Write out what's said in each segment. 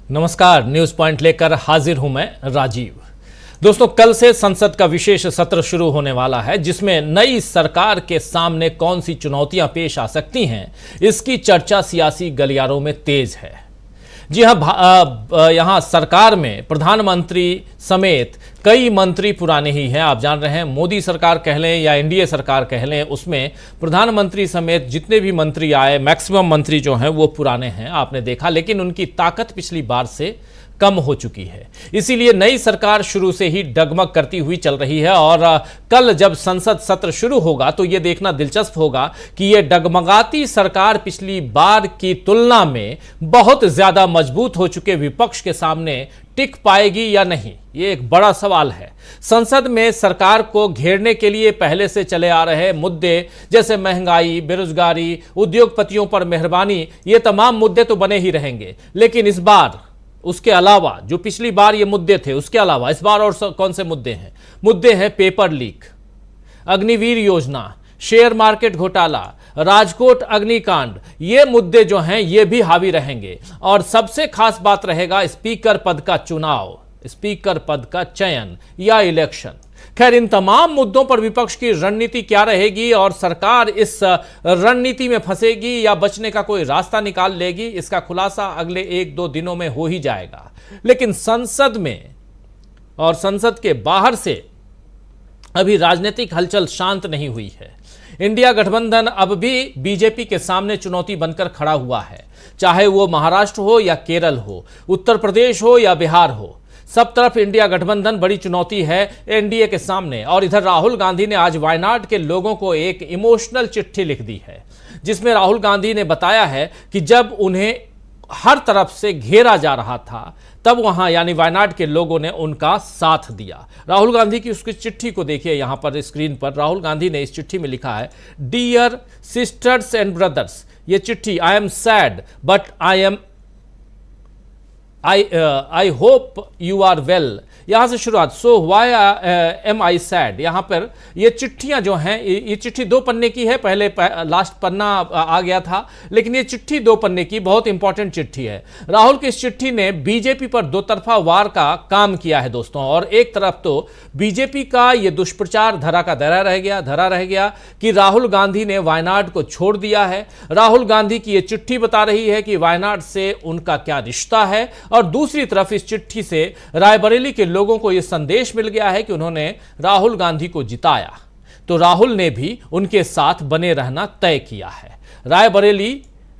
नमस्कार, news point लेकर हाजिर हूं मैं राजीव। दोस्तों, कल से संसद का विशेष सत्र शुरू होने वाला है, जिसमें नई सरकार के सामने कौन सी चुनौतियां पेश आ सकती हैं, इसकी चर्चा सियासी गलियारों में तेज है। जी हां, यहां सरकार में प्रधानमंत्री समेत कई मंत्री पुराने ही हैं। आप जान रहे हैं, मोदी सरकार कह लें या एनडीए सरकार कह लें, उसमें प्रधानमंत्री समेत जितने भी मंत्री आए, मैक्सिमम मंत्री जो हैं वो पुराने हैं, आपने देखा। लेकिन उनकी ताकत पिछली बार से कम हो चुकी है, इसीलिए नई सरकार शुरू से ही डगमग करती हुई चल रही है। और कल जब संसद सत्र शुरू होगा तो यह देखना दिलचस्प होगा कि यह डगमगाती सरकार पिछली बार की तुलना में बहुत ज्यादा मजबूत हो चुके विपक्ष के सामने टिक पाएगी या नहीं, ये एक बड़ा सवाल है। संसद में सरकार को घेरने के लिए पहले से चले आ रहे मुद्दे जैसे महंगाई, बेरोजगारी, उद्योगपतियों पर मेहरबानी, ये तमाम मुद्दे तो बने ही रहेंगे। लेकिन इस बार उसके अलावा, जो पिछली बार ये मुद्दे थे, उसके अलावा इस बार और कौन से मुद्दे हैं? मुद्दे हैं पेपर लीक, अग्निवीर योजना, शेयर मार्केट घोटाला, राजकोट अग्निकांड। ये मुद्दे जो हैं ये भी हावी रहेंगे। और सबसे खास बात रहेगा स्पीकर पद का चुनाव, स्पीकर पद का चयन या इलेक्शन। खैर, इन तमाम मुद्दों पर विपक्ष की रणनीति क्या रहेगी और सरकार इस रणनीति में फंसेगी या बचने का कोई रास्ता निकाल लेगी, इसका खुलासा अगले 1-2 दिनों में हो ही जाएगा। लेकिन संसद में और संसद के बाहर से अभी राजनीतिक हलचल शांत नहीं हुई है। इंडिया गठबंधन अब भी बीजेपी के सामने चुनौती बनकर खड़ा हुआ है, चाहे वो महाराष्ट्र हो या केरल हो, उत्तर प्रदेश हो या बिहार हो। सब तरफ इंडिया गठबंधन बड़ी चुनौती है एनडीए के सामने। और इधर राहुल गांधी ने आज वायनाड के लोगों को एक इमोशनल चिट्ठी लिख दी है, जिसमें राहुल गांधी ने बताया है कि जब उन्हें हर तरफ से घेरा जा रहा था, तब वहां यानी वायनाड के लोगों ने उनका साथ दिया। राहुल गांधी की उसकी चिट्ठी को देखिए यहां पर स्क्रीन पर। राहुल गांधी ने इस चिट्ठी में लिखा है, डियर सिस्टर्स एंड ब्रदर्स। ये चिट्ठी, I am sad but I hope you are well। यहां से शुरुआत, सो वाई एम आई सैड। यहां पर ये चिट्ठियां जो हैं, ये चिट्ठी 2 पन्ने की है, पहले लास्ट पन्ना आ गया था, लेकिन ये चिट्ठी 2 पन्ने की बहुत इंपॉर्टेंट चिट्ठी है। राहुल की इस चिट्ठी ने बीजेपी पर 2 तरफा वार का काम किया है दोस्तों। और एक तरफ तो बीजेपी का ये दुष्प्रचार धरा रह गया कि राहुल गांधी ने वायनाड को छोड़ दिया है। राहुल गांधी की ये चिट्ठी बता रही है कि वायनाड से उनका क्या रिश्ता है। और दूसरी तरफ इस चिट्ठी से रायबरेली के लोगों को यह संदेश मिल गया है कि उन्होंने राहुल गांधी को जिताया, तो राहुल ने भी उनके साथ बने रहना तय किया है। रायबरेली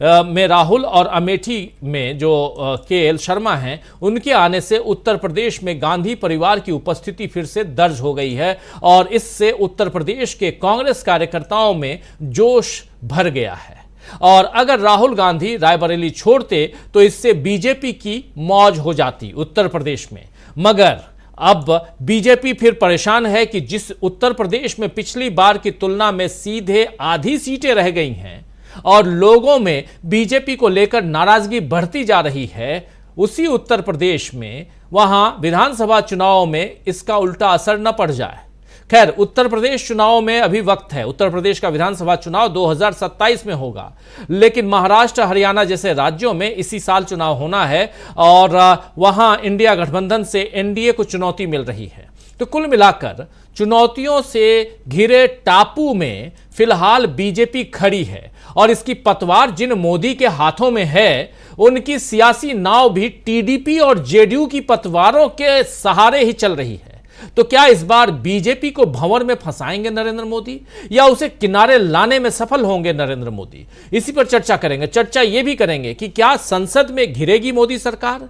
में राहुल और अमेठी में जो के.एल. शर्मा हैं, उनके आने से उत्तर प्रदेश में गांधी परिवार की उपस्थिति फिर से दर्ज हो गई है। और इससे उत्तर प्रदेश के कांग्रेस कार्यकर्ताओं में जोश भर गया है। और अगर राहुल गांधी रायबरेली छोड़ते तो इससे बीजेपी की मौज हो जाती उत्तर प्रदेश में। मगर अब बीजेपी फिर परेशान है कि जिस उत्तर प्रदेश में पिछली बार की तुलना में सीधे आधी सीटें रह गई हैं और लोगों में बीजेपी को लेकर नाराजगी बढ़ती जा रही है, उसी उत्तर प्रदेश में वहां विधानसभा चुनाव में इसका उल्टा असर न पड़ जाए। खैर, उत्तर प्रदेश चुनाव में अभी वक्त है। उत्तर प्रदेश का विधानसभा चुनाव 2027 में होगा, लेकिन महाराष्ट्र, हरियाणा जैसे राज्यों में इसी साल चुनाव होना है और वहां इंडिया गठबंधन से एनडीए को चुनौती मिल रही है। तो कुल मिलाकर चुनौतियों से घिरे टापू में फिलहाल बीजेपी खड़ी है और इसकी पतवार जिन मोदी के हाथों में है, उनकी सियासी नाव भी टीडीपी और जेडीयू की पतवारों के सहारे ही चल रही है। तो क्या इस बार बीजेपी को भंवर में फंसाएंगे नरेंद्र मोदी या उसे किनारे लाने में सफल होंगे नरेंद्र मोदी? इसी पर चर्चा करेंगे। चर्चा यह भी करेंगे कि क्या संसद में घिरेगी मोदी सरकार,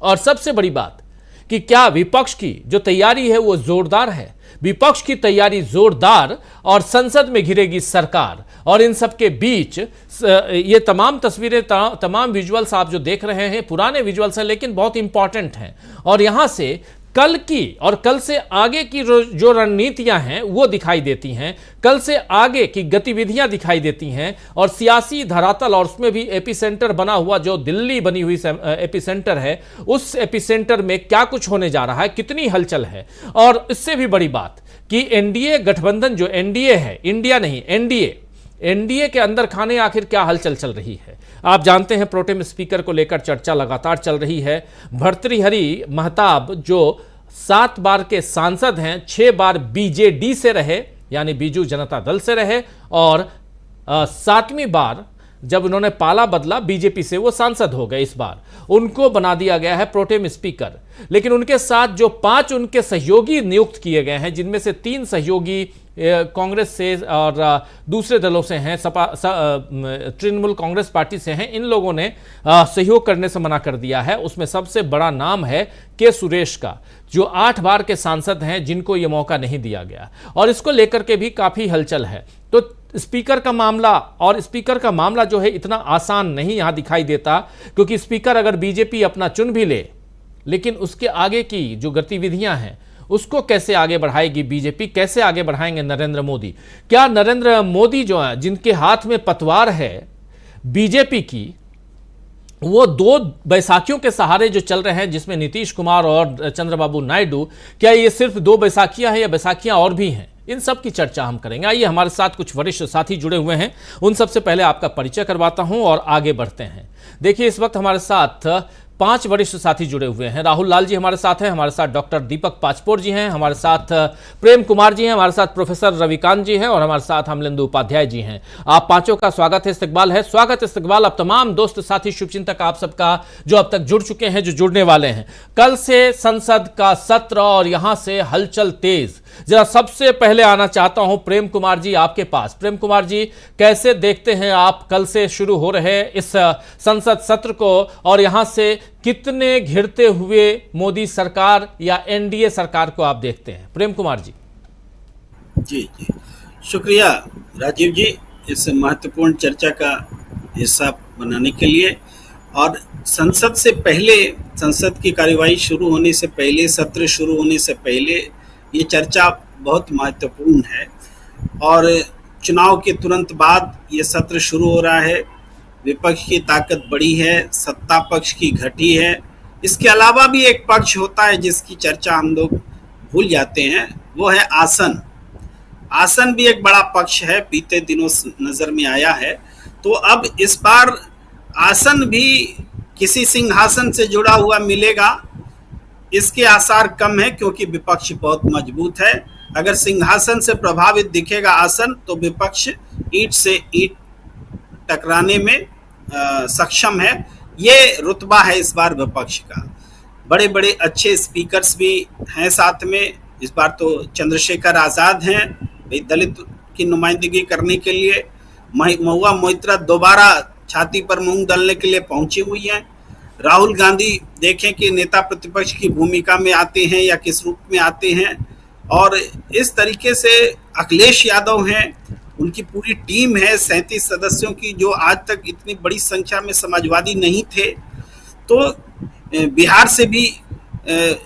और सबसे बड़ी बात कि क्या विपक्ष की जो तैयारी है वो जोरदार है। विपक्ष की तैयारी जोरदार और संसद में घिरेगी सरकार। और इन सब के बीच ये तमाम तस्वीरें, तमाम विजुअल्स आप जो देख रहे हैं, पुराने विजुअल्स हैं लेकिन बहुत इंपॉर्टेंट हैं। और यहां से कल की और कल से आगे की जो रणनीतियां हैं वो दिखाई देती हैं, कल से आगे की गतिविधियां दिखाई देती हैं। और सियासी धरातल, और उसमें भी एपिसेंटर बना हुआ जो दिल्ली बनी हुई एपिसेंटर है, उस एपिसेंटर में क्या कुछ होने जा रहा है, कितनी हलचल है। और इससे भी बड़ी बात कि एनडीए गठबंधन जो एनडीए है, इंडिया नहीं एनडीए, एनडीए के अंदर खाने आखिर क्या हलचल चल रही है। आप जानते हैं प्रोटेम स्पीकर को लेकर चर्चा लगातार चल रही है। भर्तृहरि महताब जो 7 बार के सांसद हैं, 6 बार बीजेडी से रहे यानी बीजू जनता दल से रहे, और 7वीं बार जब उन्होंने पाला बदला बीजेपी से वो सांसद हो गए। इस बार उनको बना दिया गया है प्रोटेम स्पीकर, लेकिन उनके साथ जो 5 उनके सहयोगी नियुक्त किए गए हैं, जिनमें से 3 सहयोगी कांग्रेस से और दूसरे दलों से हैं, तृणमूल कांग्रेस पार्टी से हैं, इन लोगों ने सहयोग करने से मना कर दिया है। उसमें सबसे बड़ा नाम है के सुरेश का, जो 8 बार के सांसद हैं, जिनको यह मौका नहीं दिया गया, और इसको लेकर के भी काफी हलचल है। तो स्पीकर का मामला जो है इतना आसान नहीं यहां दिखाई देता, क्योंकि स्पीकर अगर बीजेपी अपना चुन भी ले, लेकिन उसके आगे की जो गतिविधियां हैं उसको कैसे आगे बढ़ाएगी बीजेपी, कैसे आगे बढ़ाएंगे नरेंद्र मोदी। क्या नरेंद्र मोदी जो है, जिनके हाथ में पतवार है बीजेपी की, वो 2 बैसाखियों के सहारे जो चल रहे हैं, जिसमें नीतीश कुमार और चंद्रबाबू नायडू, क्या ये सिर्फ 2 बैसाखियां हैं या बैसाखियां और भी हैं? इन सब की चर्चा हम करेंगे। आइए, हमारे साथ कुछ वरिष्ठ साथी जुड़े हुए हैं, उन सबसे पहले आपका परिचय करवाता हूं और आगे बढ़ते हैं। देखिए, इस वक्त हमारे साथ 5 वरिष्ठ साथी जुड़े हुए हैं। राहुल लाल जी हमारे साथ हैं, हमारे साथ डॉक्टर दीपक पाचपोर जी हैं, हमारे साथ प्रेम कुमार जी हैं, हमारे साथ प्रोफेसर रविकांत जी हैं, और हमारे साथ अमलेंदु उपाध्याय जी हैं। आप पांचों का स्वागत है, इस्तकबाल है। स्वागत इस्तकबाल अब तमाम दोस्त साथी शुभचिंतक आप सबका जो अब तक जुड़ चुके हैं, जो जुड़ने वाले हैं। कल से संसद का सत्र और यहां से हलचल तेज। जरा सबसे पहले आना चाहता हूं प्रेम कुमार जी आपके पास। प्रेम कुमार जी, कैसे देखते हैं आप कल से शुरू हो रहे इस संसद सत्र को, और यहां से कितने घिरते हुए मोदी सरकार या एनडीए सरकार को आप देखते हैं? प्रेम कुमार जी। जी, शुक्रिया राजीव जी इस महत्वपूर्ण चर्चा का हिस्सा बनाने के लिए। और संसद से पहले, संसद की कार्यवाही शुरू होने से पहले, सत्र शुरू होने से पहले ये चर्चा बहुत महत्वपूर्ण है। और चुनाव के तुरंत बाद ये सत्र शुरू हो रहा है। विपक्ष की ताकत बढ़ी है, सत्ता पक्ष की घटी है। इसके अलावा भी एक पक्ष होता है जिसकी चर्चा हम लोग भूल जाते हैं, वो है आसन। आसन भी एक बड़ा पक्ष है, बीते दिनों नजर में आया है। तो अब इस बार आसन भी किसी सिंहासन से जुड़ा हुआ मिलेगा, इसके आसार कम है, क्योंकि विपक्ष बहुत मजबूत है। अगर सिंहासन से प्रभावित दिखेगा आसन, तो विपक्ष ईंट से ईंट टकराने में सक्षम है। ये रुतबा है इस बार विपक्ष का। बड़े बड़े अच्छे स्पीकर्स भी हैं साथ में। इस बार तो चंद्रशेखर आज़ाद हैं भाई, दलित की नुमाइंदगी करने के लिए। महुआ मोइत्रा दोबारा छाती पर मूंग डालने के लिए पहुंची हुई हैं। राहुल गांधी देखें कि नेता प्रतिपक्ष की भूमिका में आते हैं या किस रूप में आते हैं। और इस तरीके से अखिलेश यादव हैं, उनकी पूरी टीम है 37 सदस्यों की, जो आज तक इतनी बड़ी संख्या में समाजवादी नहीं थे। तो बिहार से भी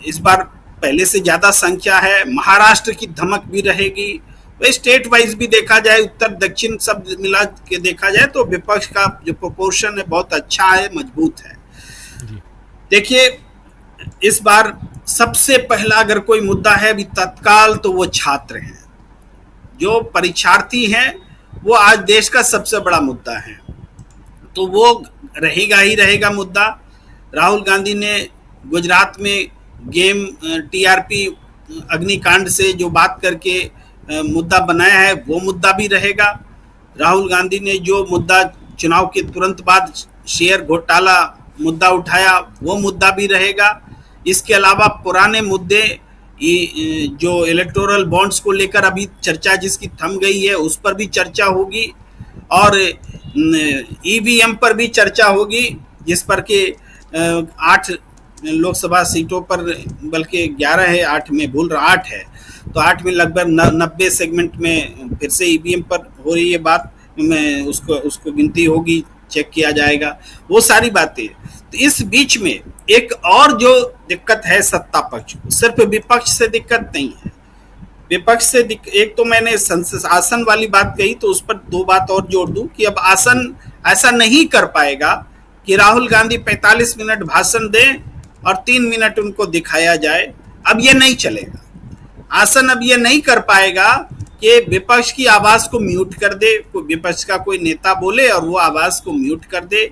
इस बार पहले से ज़्यादा संख्या है। महाराष्ट्र की धमक भी रहेगी। तो स्टेट वाइज भी देखा जाए, उत्तर दक्षिण सब मिला के देखा जाए, तो विपक्ष का जो प्रोपोर्शन है बहुत अच्छा है, मजबूत है। देखिए, इस बार सबसे पहला अगर कोई मुद्दा है अभी तत्काल, तो वो छात्र हैं। जो परीक्षार्थी हैं वो आज देश का सबसे बड़ा मुद्दा है, तो वो रहेगा ही रहेगा मुद्दा। राहुल गांधी ने गुजरात में गेम टीआरपी अग्निकांड से जो बात करके मुद्दा बनाया है, वो मुद्दा भी रहेगा। राहुल गांधी ने जो मुद्दा चुनाव के तुरंत बाद शेयर घोटाला मुद्दा उठाया, वो मुद्दा भी रहेगा। इसके अलावा पुराने मुद्दे, जो इलेक्टोरल बॉन्ड्स को लेकर अभी चर्चा जिसकी थम गई है, उस पर भी चर्चा होगी। और ईवीएम पर भी चर्चा होगी, जिस पर के 8 लोकसभा सीटों पर, बल्कि 11 है, 8 में भूल रहा, 8 है, तो 8 में लगभग 90 सेगमेंट में फिर से ईवीएम पर हो रही है बात। में उसको गिनती होगी, चेक किया जाएगा, वो सारी बातें। तो इस बीच में एक और जो दिक्कत है सत्ता पक्ष को, सिर्फ विपक्ष से दिक्कत नहीं है। विपक्ष से एक तो मैंने आसन वाली बात कही, तो उस पर 2 बात और जोड़ दूं कि अब आसन ऐसा नहीं कर पाएगा कि राहुल गांधी 45 मिनट भाषण दें और 3 मिनट उनको दिखाया जाए। अब ये नहीं चलेगा। आसन अब ये नहीं कर पाएगा कि विपक्ष की आवाज को म्यूट कर दे, कोई विपक्ष का कोई नेता बोले और वो आवाज को म्यूट कर दे।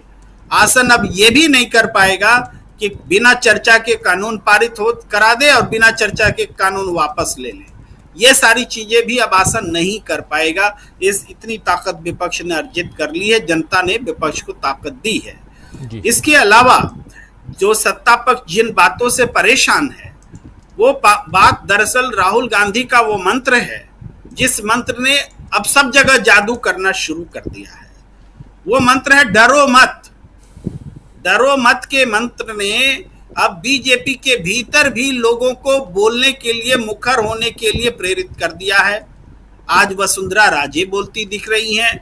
आसन अब ये भी नहीं कर पाएगा कि बिना चर्चा के कानून पारित हो करा दे और बिना चर्चा के कानून वापस ले ले। ये सारी चीजें भी अब आसन नहीं कर पाएगा। इतनी ताकत विपक्ष ने अर्जित कर ली है, जनता ने विपक्ष को ताकत दी है। इसके अलावा जो सत्ता पक्ष जिन बातों से परेशान है, वो बात दरअसल राहुल गांधी का वो मंत्र है जिस मंत्र ने अब सब जगह जादू करना शुरू कर दिया है। वो मंत्र है डरो मत। डरो मत के मंत्र ने अब बीजेपी के भीतर भी लोगों को बोलने के लिए, मुखर होने के लिए प्रेरित कर दिया है। आज वसुंधरा राजे बोलती दिख रही हैं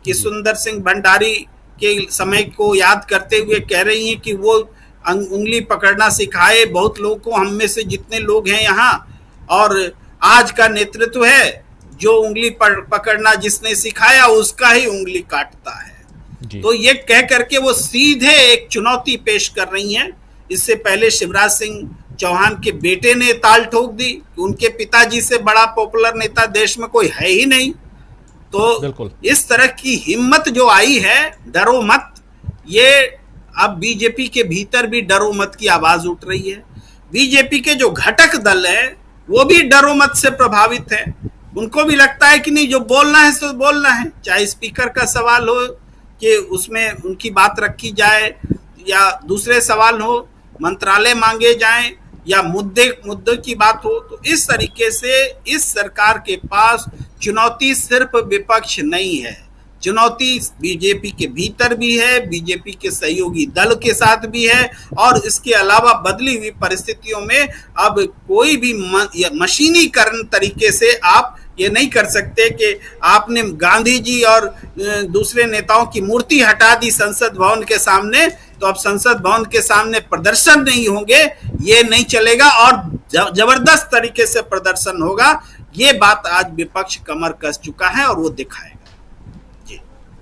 कि सुंदर सिंह भंडारी के समय को याद करते हुए कह रही हैं कि वो उंगली पकड़ना सिखाए बहुत लोगों को, हम में से जितने लोग हैं यहाँ, और आज का नेतृत्व है जो उंगली पकड़ना जिसने सिखाया उसका ही उंगली काटता है। तो ये कह करके वो सीधे एक चुनौती पेश कर रही हैं। इससे पहले शिवराज सिंह चौहान के बेटे ने ताल ठोक दी कि उनके पिताजी से बड़ा पॉपुलर नेता देश में कोई है ही नहीं। तो इस तरह की हिम्मत जो आई है, डरो मत, ये अब बीजेपी के भीतर भी डरो मत की आवाज उठ रही है। बीजेपी के जो घटक दल है वो भी डरो मत से प्रभावित है। उनको भी लगता है कि नहीं, जो बोलना है तो बोलना है, चाहे स्पीकर का सवाल हो कि उसमें उनकी बात रखी जाए, या दूसरे सवाल हो, मंत्रालय मांगे जाएं, या मुद्दे की बात हो। तो इस तरीके से इस सरकार के पास चुनौती सिर्फ विपक्ष नहीं है, चुनौती बीजेपी के भीतर भी है, बीजेपी के सहयोगी दल के साथ भी है, और इसके अलावा बदली हुई परिस्थितियों में अब कोई भी मशीनीकरण तरीके से आप ये नहीं कर सकते कि आपने गांधी जी और दूसरे नेताओं की मूर्ति हटा दी संसद भवन के सामने, तो अब संसद भवन के सामने प्रदर्शन नहीं होंगे, ये नहीं चलेगा, और जबरदस्त तरीके से प्रदर्शन होगा। ये बात आज विपक्ष कमर कस चुका है और वो दिखाएगा।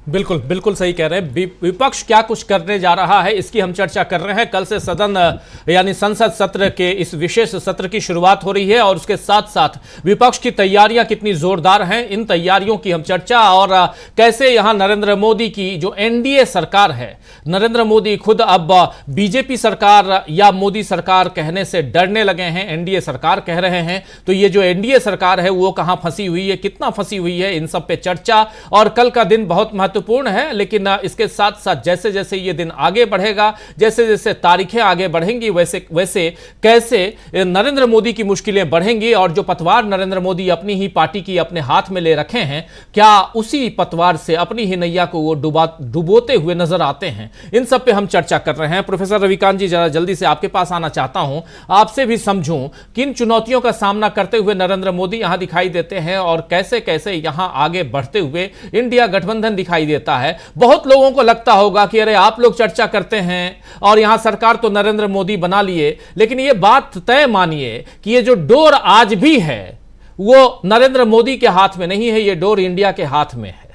बिल्कुल बिल्कुल सही कह रहे हैं। विपक्ष क्या कुछ करने जा रहा है, इसकी हम चर्चा कर रहे हैं। कल से सदन यानी संसद सत्र के इस विशेष सत्र की शुरुआत हो रही है और उसके साथ साथ विपक्ष की तैयारियां कितनी जोरदार हैं, इन तैयारियों की हम चर्चा, और कैसे यहां नरेंद्र मोदी की जो एनडीए सरकार है, नरेंद्र मोदी खुद अब बीजेपी सरकार या मोदी सरकार कहने से डरने लगे हैं, एनडीए सरकार कह रहे हैं। तो ये जो एनडीए सरकार है वो कहां फंसी हुई है, कितना फंसी हुई है, इन सब पे चर्चा। और कल का दिन बहुत महत्वपूर्ण है, लेकिन इसके साथ साथ जैसे जैसे ये दिन आगे बढ़ेगा, जैसे जैसे तारीखें आगे बढ़ेंगी, वैसे वैसे कैसे नरेंद्र मोदी की मुश्किलें बढ़ेंगी, और जो पतवार नरेंद्र मोदी अपनी ही पार्टी की अपने हाथ में ले रखे हैं, क्या उसी पतवार से अपनी ही नैया को वो डुबोते हुए नजर आते हैं। इन सब पे हम चर्चा कर रहे हैं। प्रोफेसर रविकांत जी, जरा जल्दी से आपके पास आना चाहता हूं, आपसे भी समझूं किन चुनौतियों का सामना करते हुए नरेंद्र मोदी यहां दिखाई देते हैं और कैसे कैसे यहां आगे बढ़ते हुए इंडिया गठबंधन दिखाई देता है। बहुत लोगों को लगता होगा कि अरे आप लोग चर्चा करते हैं और यहां सरकार तो नरेंद्र मोदी बना लिए, लेकिन यह बात तय मानिए कि ये जो डोर आज भी है वो नरेंद्र मोदी के हाथ में नहीं है, ये डोर इंडिया के हाथ में है,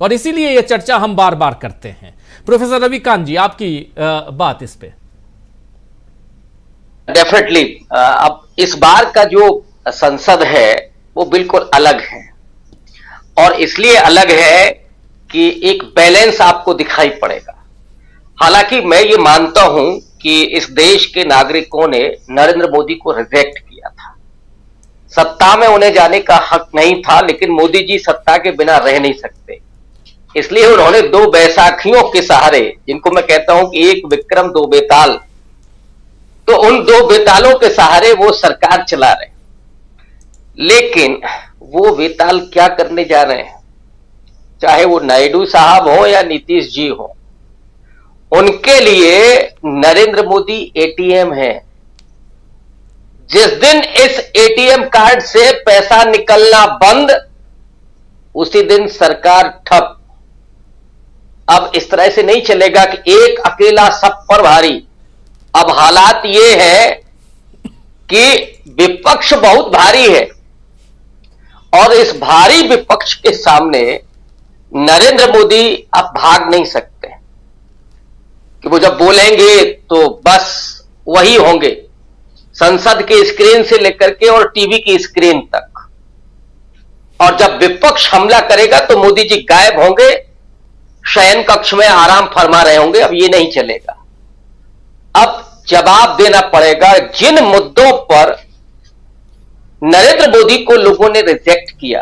और इसीलिए यह चर्चा हम बार बार करते हैं। प्रोफेसर रविकांत जी, आपकी बात इस पे। डेफिनेटली अब इस बार का जो संसद है वो बिल्कुल अलग है, और इसलिए अलग है कि एक बैलेंस आपको दिखाई पड़ेगा। हालांकि मैं ये मानता हूं कि इस देश के नागरिकों ने नरेंद्र मोदी को रिजेक्ट किया था, सत्ता में उन्हें जाने का हक नहीं था, लेकिन मोदी जी सत्ता के बिना रह नहीं सकते, इसलिए उन्होंने दो बैसाखियों के सहारे, जिनको मैं कहता हूं कि एक विक्रम दो बेताल, तो उन दो बेतालों के सहारे वो सरकार चला रहे। लेकिन वो बेताल क्या करने जा रहे हैं, चाहे वो नायडू साहब हो या नीतीश जी हो, उनके लिए नरेंद्र मोदी एटीएम है। जिस दिन इस एटीएम कार्ड से पैसा निकलना बंद, उसी दिन सरकार ठप। अब इस तरह से नहीं चलेगा कि एक अकेला सब पर भारी। अब हालात ये है कि विपक्ष बहुत भारी है, और इस भारी विपक्ष के सामने नरेंद्र मोदी अब भाग नहीं सकते कि वो जब बोलेंगे तो बस वही होंगे, संसद के स्क्रीन से लेकर के और टीवी की स्क्रीन तक। और जब विपक्ष हमला करेगा तो मोदी जी गायब होंगे, शयन कक्ष में आराम फरमा रहे होंगे। अब ये नहीं चलेगा। अब जवाब देना पड़ेगा। जिन मुद्दों पर नरेंद्र मोदी को लोगों ने रिजेक्ट किया,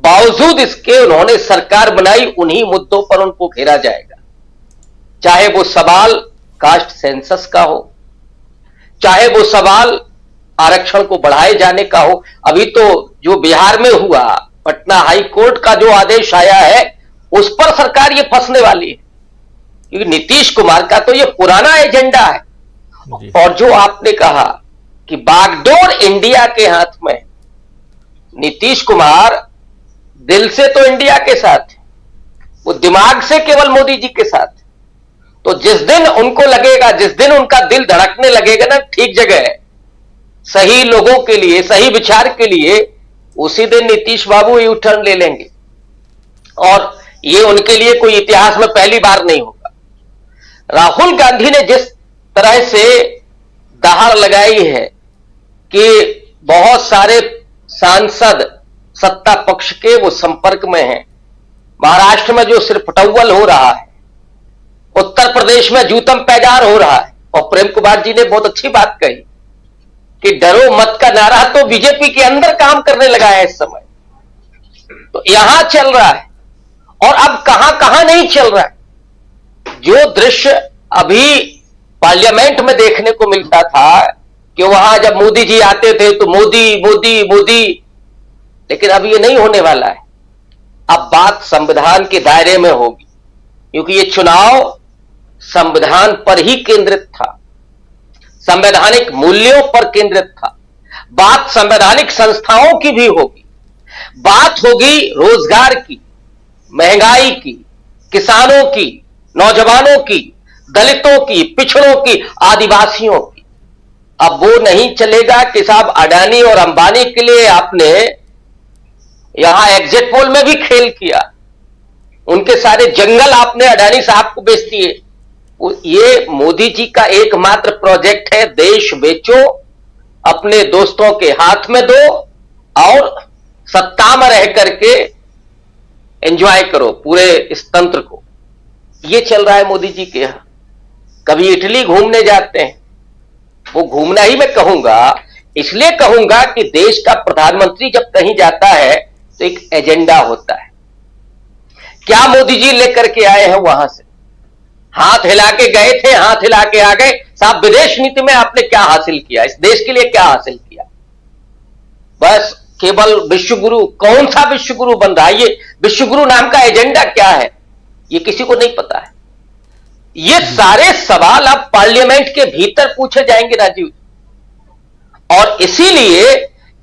बावजूद इसके उन्होंने सरकार बनाई, उन्हीं मुद्दों पर उनको घेरा जाएगा। चाहे वो सवाल कास्ट सेंसस का हो, चाहे वो सवाल आरक्षण को बढ़ाए जाने का हो। अभी तो जो बिहार में हुआ, पटना हाई कोर्ट का जो आदेश आया है, उस पर सरकार ये फंसने वाली है, क्योंकि नीतीश कुमार का तो ये पुराना एजेंडा है। और जो आपने कहा कि बागडोर इंडिया के हाथ में, नीतीश कुमार दिल से तो इंडिया के साथ है, वो दिमाग से केवल मोदी जी के साथ। तो जिस दिन उनको लगेगा, जिस दिन उनका दिल धड़कने लगेगा ना ठीक जगह है, सही लोगों के लिए, सही विचार के लिए, उसी दिन नीतीश बाबू यू टर्न ले लेंगे। और ये उनके लिए कोई इतिहास में पहली बार नहीं होगा। राहुल गांधी ने जिस तरह से दहाड़ लगाई है कि बहुत सारे सांसद सत्ता पक्ष के वो संपर्क में हैं। महाराष्ट्र में जो सिरफटौवल हो रहा है, उत्तर प्रदेश में जूतम पैजार हो रहा है। और प्रेम कुमार जी ने बहुत अच्छी बात कही कि डरो मत का नारा तो बीजेपी के अंदर काम करने लगा है इस समय। तो यहां चल रहा है, और अब कहां कहां नहीं चल रहा है। जो दृश्य अभी पार्लियामेंट में देखने को मिलता था कि वहां जब मोदी जी आते थे तो मोदी मोदी मोदी, लेकिन अब ये नहीं होने वाला है। अब बात संविधान के दायरे में होगी, क्योंकि ये चुनाव संविधान पर ही केंद्रित था, संवैधानिक मूल्यों पर केंद्रित था। बात संवैधानिक संस्थाओं की भी होगी, बात होगी रोजगार की, महंगाई की, किसानों की, नौजवानों की, दलितों की, पिछड़ों की, आदिवासियों की। अब वो नहीं चलेगा कि साहब अडानी और अंबानी के लिए आपने यहां एग्जिट पोल में भी खेल किया, उनके सारे जंगल आपने अडानी साहब को बेच दिए। ये मोदी जी का एकमात्र प्रोजेक्ट है, देश बेचो, अपने दोस्तों के हाथ में दो और सत्ता में रह करके एंजॉय करो पूरे इस तंत्र को। ये चल रहा है मोदी जी के यहां। कभी इटली घूमने जाते हैं, वो घूमना ही मैं कहूंगा, इसलिए कहूंगा कि देश का प्रधानमंत्री जब कहीं जाता है तो एक एजेंडा होता है। क्या मोदी जी लेकर के आए हैं वहां से? हाथ हिला के गए थे, हाथ हिला के आ गए। साहब विदेश नीति में आपने क्या हासिल किया, इस देश के लिए क्या हासिल किया? बस केवल विश्वगुरु। कौन सा विश्वगुरु बन रहा है? ये विश्वगुरु नाम का एजेंडा क्या है, ये किसी को नहीं पता है। ये सारे सवाल अब पार्लियामेंट के भीतर पूछे जाएंगे राजीव, और इसीलिए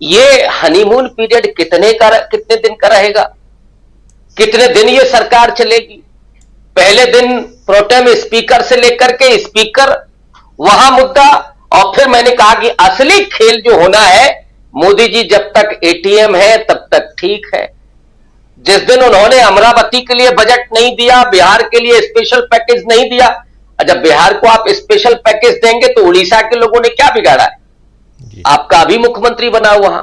ये हनीमून पीरियड कितने दिन का रहेगा, कितने दिन ये सरकार चलेगी। पहले दिन प्रोटेम स्पीकर से लेकर के स्पीकर वहां मुद्दा, और फिर मैंने कहा कि असली खेल जो होना है, मोदी जी जब तक एटीएम है तब तक ठीक है। जिस दिन उन्होंने अमरावती के लिए बजट नहीं दिया, बिहार के लिए स्पेशल पैकेज नहीं दिया, जब बिहार को आप स्पेशल पैकेज देंगे तो उड़ीसा के लोगों ने क्या बिगाड़ा है? आपका अभी मुख्यमंत्री बना वहां।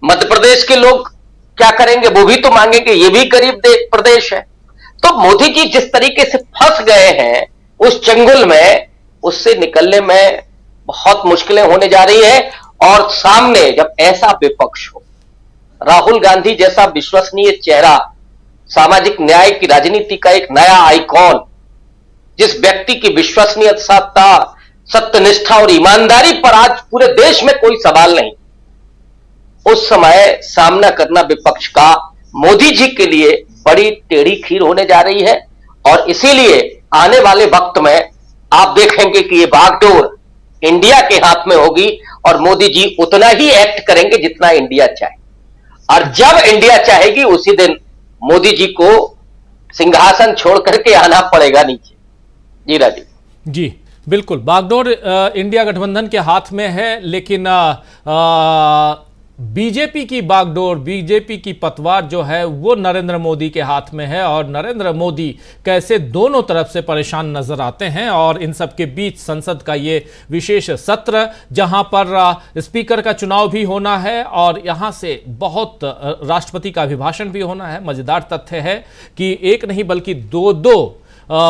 मध्य प्रदेश के लोग क्या करेंगे? वो भी तो मांगेंगे, ये भी गरीब प्रदेश है। तो मोदी जी जिस तरीके से फंस गए हैं उस चंगुल में, उससे निकलने में बहुत मुश्किलें होने जा रही है। और सामने जब ऐसा विपक्ष हो, राहुल गांधी जैसा विश्वसनीय चेहरा, सामाजिक न्याय की राजनीति का एक नया आइकॉन, जिस व्यक्ति की विश्वसनीयता, सत्यनिष्ठा और ईमानदारी पर आज पूरे देश में कोई सवाल नहीं, उस समय सामना करना विपक्ष का मोदी जी के लिए बड़ी टेढ़ी खीर होने जा रही है। और इसीलिए आने वाले वक्त में आप देखेंगे कि ये बागडोर इंडिया के हाथ में होगी, और मोदी जी उतना ही एक्ट करेंगे जितना इंडिया चाहे। और जब इंडिया चाहेगी उसी दिन मोदी जी को सिंहासन छोड़ करके आना पड़ेगा नीचे। जी राजीव जी बिल्कुल, बागडोर इंडिया गठबंधन के हाथ में है, लेकिन बीजेपी की बागडोर, बीजेपी की पतवार जो है वो नरेंद्र मोदी के हाथ में है और नरेंद्र मोदी कैसे दोनों तरफ से परेशान नजर आते हैं। और इन सब के बीच संसद का ये विशेष सत्र जहां पर स्पीकर का चुनाव भी होना है और यहां से बहुत राष्ट्रपति का अभिभाषण भी होना है। मजेदार तथ्य है कि एक नहीं बल्कि दो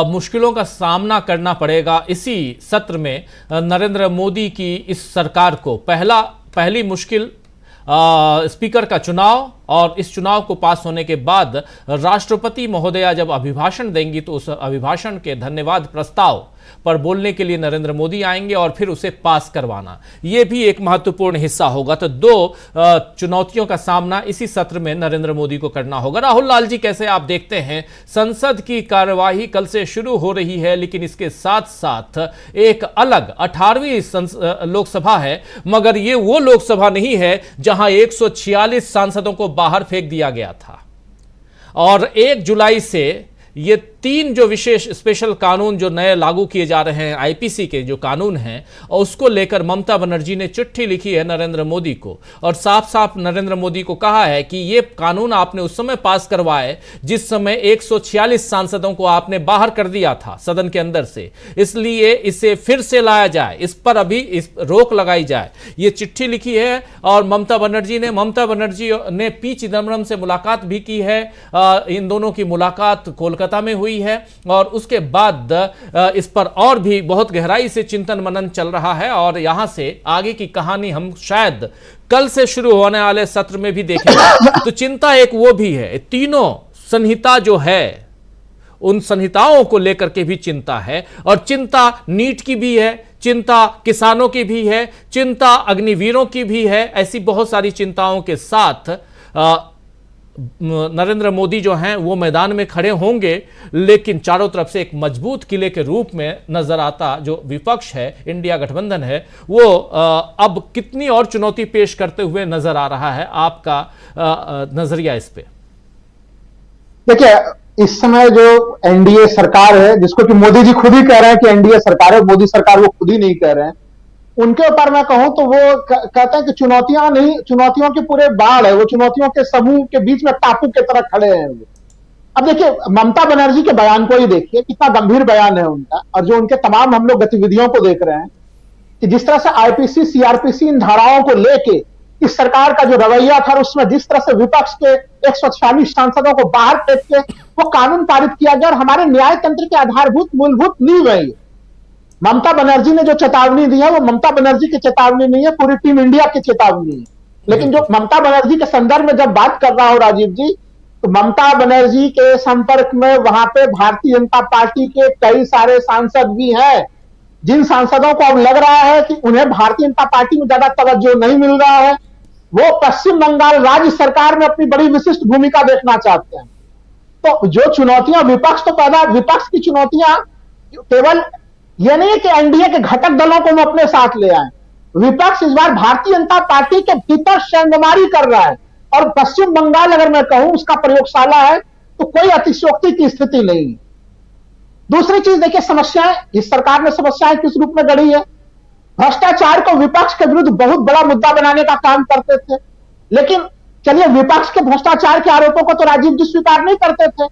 मुश्किलों का सामना करना पड़ेगा इसी सत्र में नरेंद्र मोदी की इस सरकार को। पहली मुश्किल स्पीकर का चुनाव और इस चुनाव को पास होने के बाद राष्ट्रपति महोदया जब अभिभाषण देंगी तो उस अभिभाषण के धन्यवाद प्रस्ताव पर बोलने के लिए नरेंद्र मोदी आएंगे और फिर उसे पास करवाना, यह भी एक महत्वपूर्ण हिस्सा होगा। तो दो चुनौतियों का सामना इसी सत्र में नरेंद्र मोदी को करना होगा। राहुल लाल जी, कैसे आप देखते हैं संसद की कार्यवाही कल से शुरू हो रही है, लेकिन इसके साथ साथ एक अलग 18वीं लोकसभा है, मगर यह वो लोकसभा नहीं है जहां 146 सांसदों को बाहर फेंक दिया गया था और 1 जुलाई से ये 3 जो विशेष स्पेशल कानून जो नए लागू किए जा रहे हैं, आईपीसी के जो कानून हैं, और उसको लेकर ममता बनर्जी ने चिट्ठी लिखी है नरेंद्र मोदी को और साफ साफ नरेंद्र मोदी को कहा है कि ये कानून आपने उस समय पास करवाए जिस समय 146 सांसदों को आपने बाहर कर दिया था सदन के अंदर से, इसलिए इसे फिर से लाया जाए, इस पर अभी इस रोक लगाई जाए। ये चिट्ठी लिखी है और ममता बनर्जी ने पी चिदम्बरम से मुलाकात भी की है। इन दोनों की मुलाकात कोलकाता में हुई है और उसके बाद इस पर और भी बहुत गहराई से चिंतन मनन चल रहा है और यहां से आगे की कहानी हम शायद कल से शुरू होने वाले सत्र में भी देखेंगे। तो चिंता एक वो भी है, तीनों संहिता जो है उन संहिताओं को लेकर के भी चिंता है और चिंता नीट की भी है, चिंता किसानों की भी है, चिंता अग्निवीरों की भी है। ऐसी बहुत सारी चिंताओं के साथ नरेंद्र मोदी जो हैं वो मैदान में खड़े होंगे, लेकिन चारों तरफ से एक मजबूत किले के रूप में नजर आता जो विपक्ष है, इंडिया गठबंधन है, वो अब कितनी और चुनौती पेश करते हुए नजर आ रहा है। आपका नजरिया इस पे? देखिए, इस समय जो एनडीए सरकार है, जिसको कि मोदी जी खुद ही कह रहे हैं कि एनडीए सरकार है, मोदी सरकार वो खुद ही नहीं कह रहे हैं, उनके ऊपर मैं कहूं तो वो कहते हैं कि चुनौतियां नहीं, चुनौतियों के पूरे बाढ़ है, वो चुनौतियों के समूह के बीच में टापू की तरह खड़े हैं वो। अब देखिए, ममता बनर्जी के बयान को ही देखिए, कितना गंभीर बयान है उनका, और जो उनके तमाम हम लोग गतिविधियों को देख रहे हैं कि जिस तरह से आईपीसी, सीआरपीसी इन धाराओं को लेके इस सरकार का जो रवैया था, उसमें जिस तरह से विपक्ष के 146 सांसदों को बाहर फेंक के वो कानून पारित किया गया और हमारे न्याय तंत्र के आधारभूत मूलभूत नींव है। ममता बनर्जी ने जो चेतावनी दी है वो ममता बनर्जी की चेतावनी नहीं है, पूरी टीम इंडिया की चेतावनी है। लेकिन जो ममता बनर्जी के संदर्भ में जब बात कर रहा हो राजीव जी, तो ममता बनर्जी के संपर्क में वहां पे भारतीय जनता पार्टी के कई सारे सांसद भी हैं, जिन सांसदों को अब लग रहा है कि उन्हें भारतीय जनता पार्टी में ज्यादा तवज्जो नहीं मिल रहा है, वो पश्चिम बंगाल राज्य सरकार में अपनी बड़ी विशिष्ट भूमिका देखना चाहते हैं। तो जो चुनौतियां विपक्ष की चुनौतियां केवल यह नहीं है कि एनडीए के घटक दलों को हम अपने साथ ले आए, विपक्ष इस बार भारतीय जनता पार्टी के भीतर शेंगमारी कर रहा है और पश्चिम बंगाल अगर मैं कहूं उसका प्रयोगशाला है तो कोई अतिशयोक्ति की स्थिति नहीं। दूसरी चीज देखिए, समस्याएं, इस सरकार ने समस्याएं किस रूप में गढ़ी है। भ्रष्टाचार को विपक्ष के विरुद्ध बहुत बड़ा मुद्दा बनाने का काम करते थे, लेकिन चलिए विपक्ष के भ्रष्टाचार के आरोपों को तो राजीव जी स्वीकार नहीं करते थे,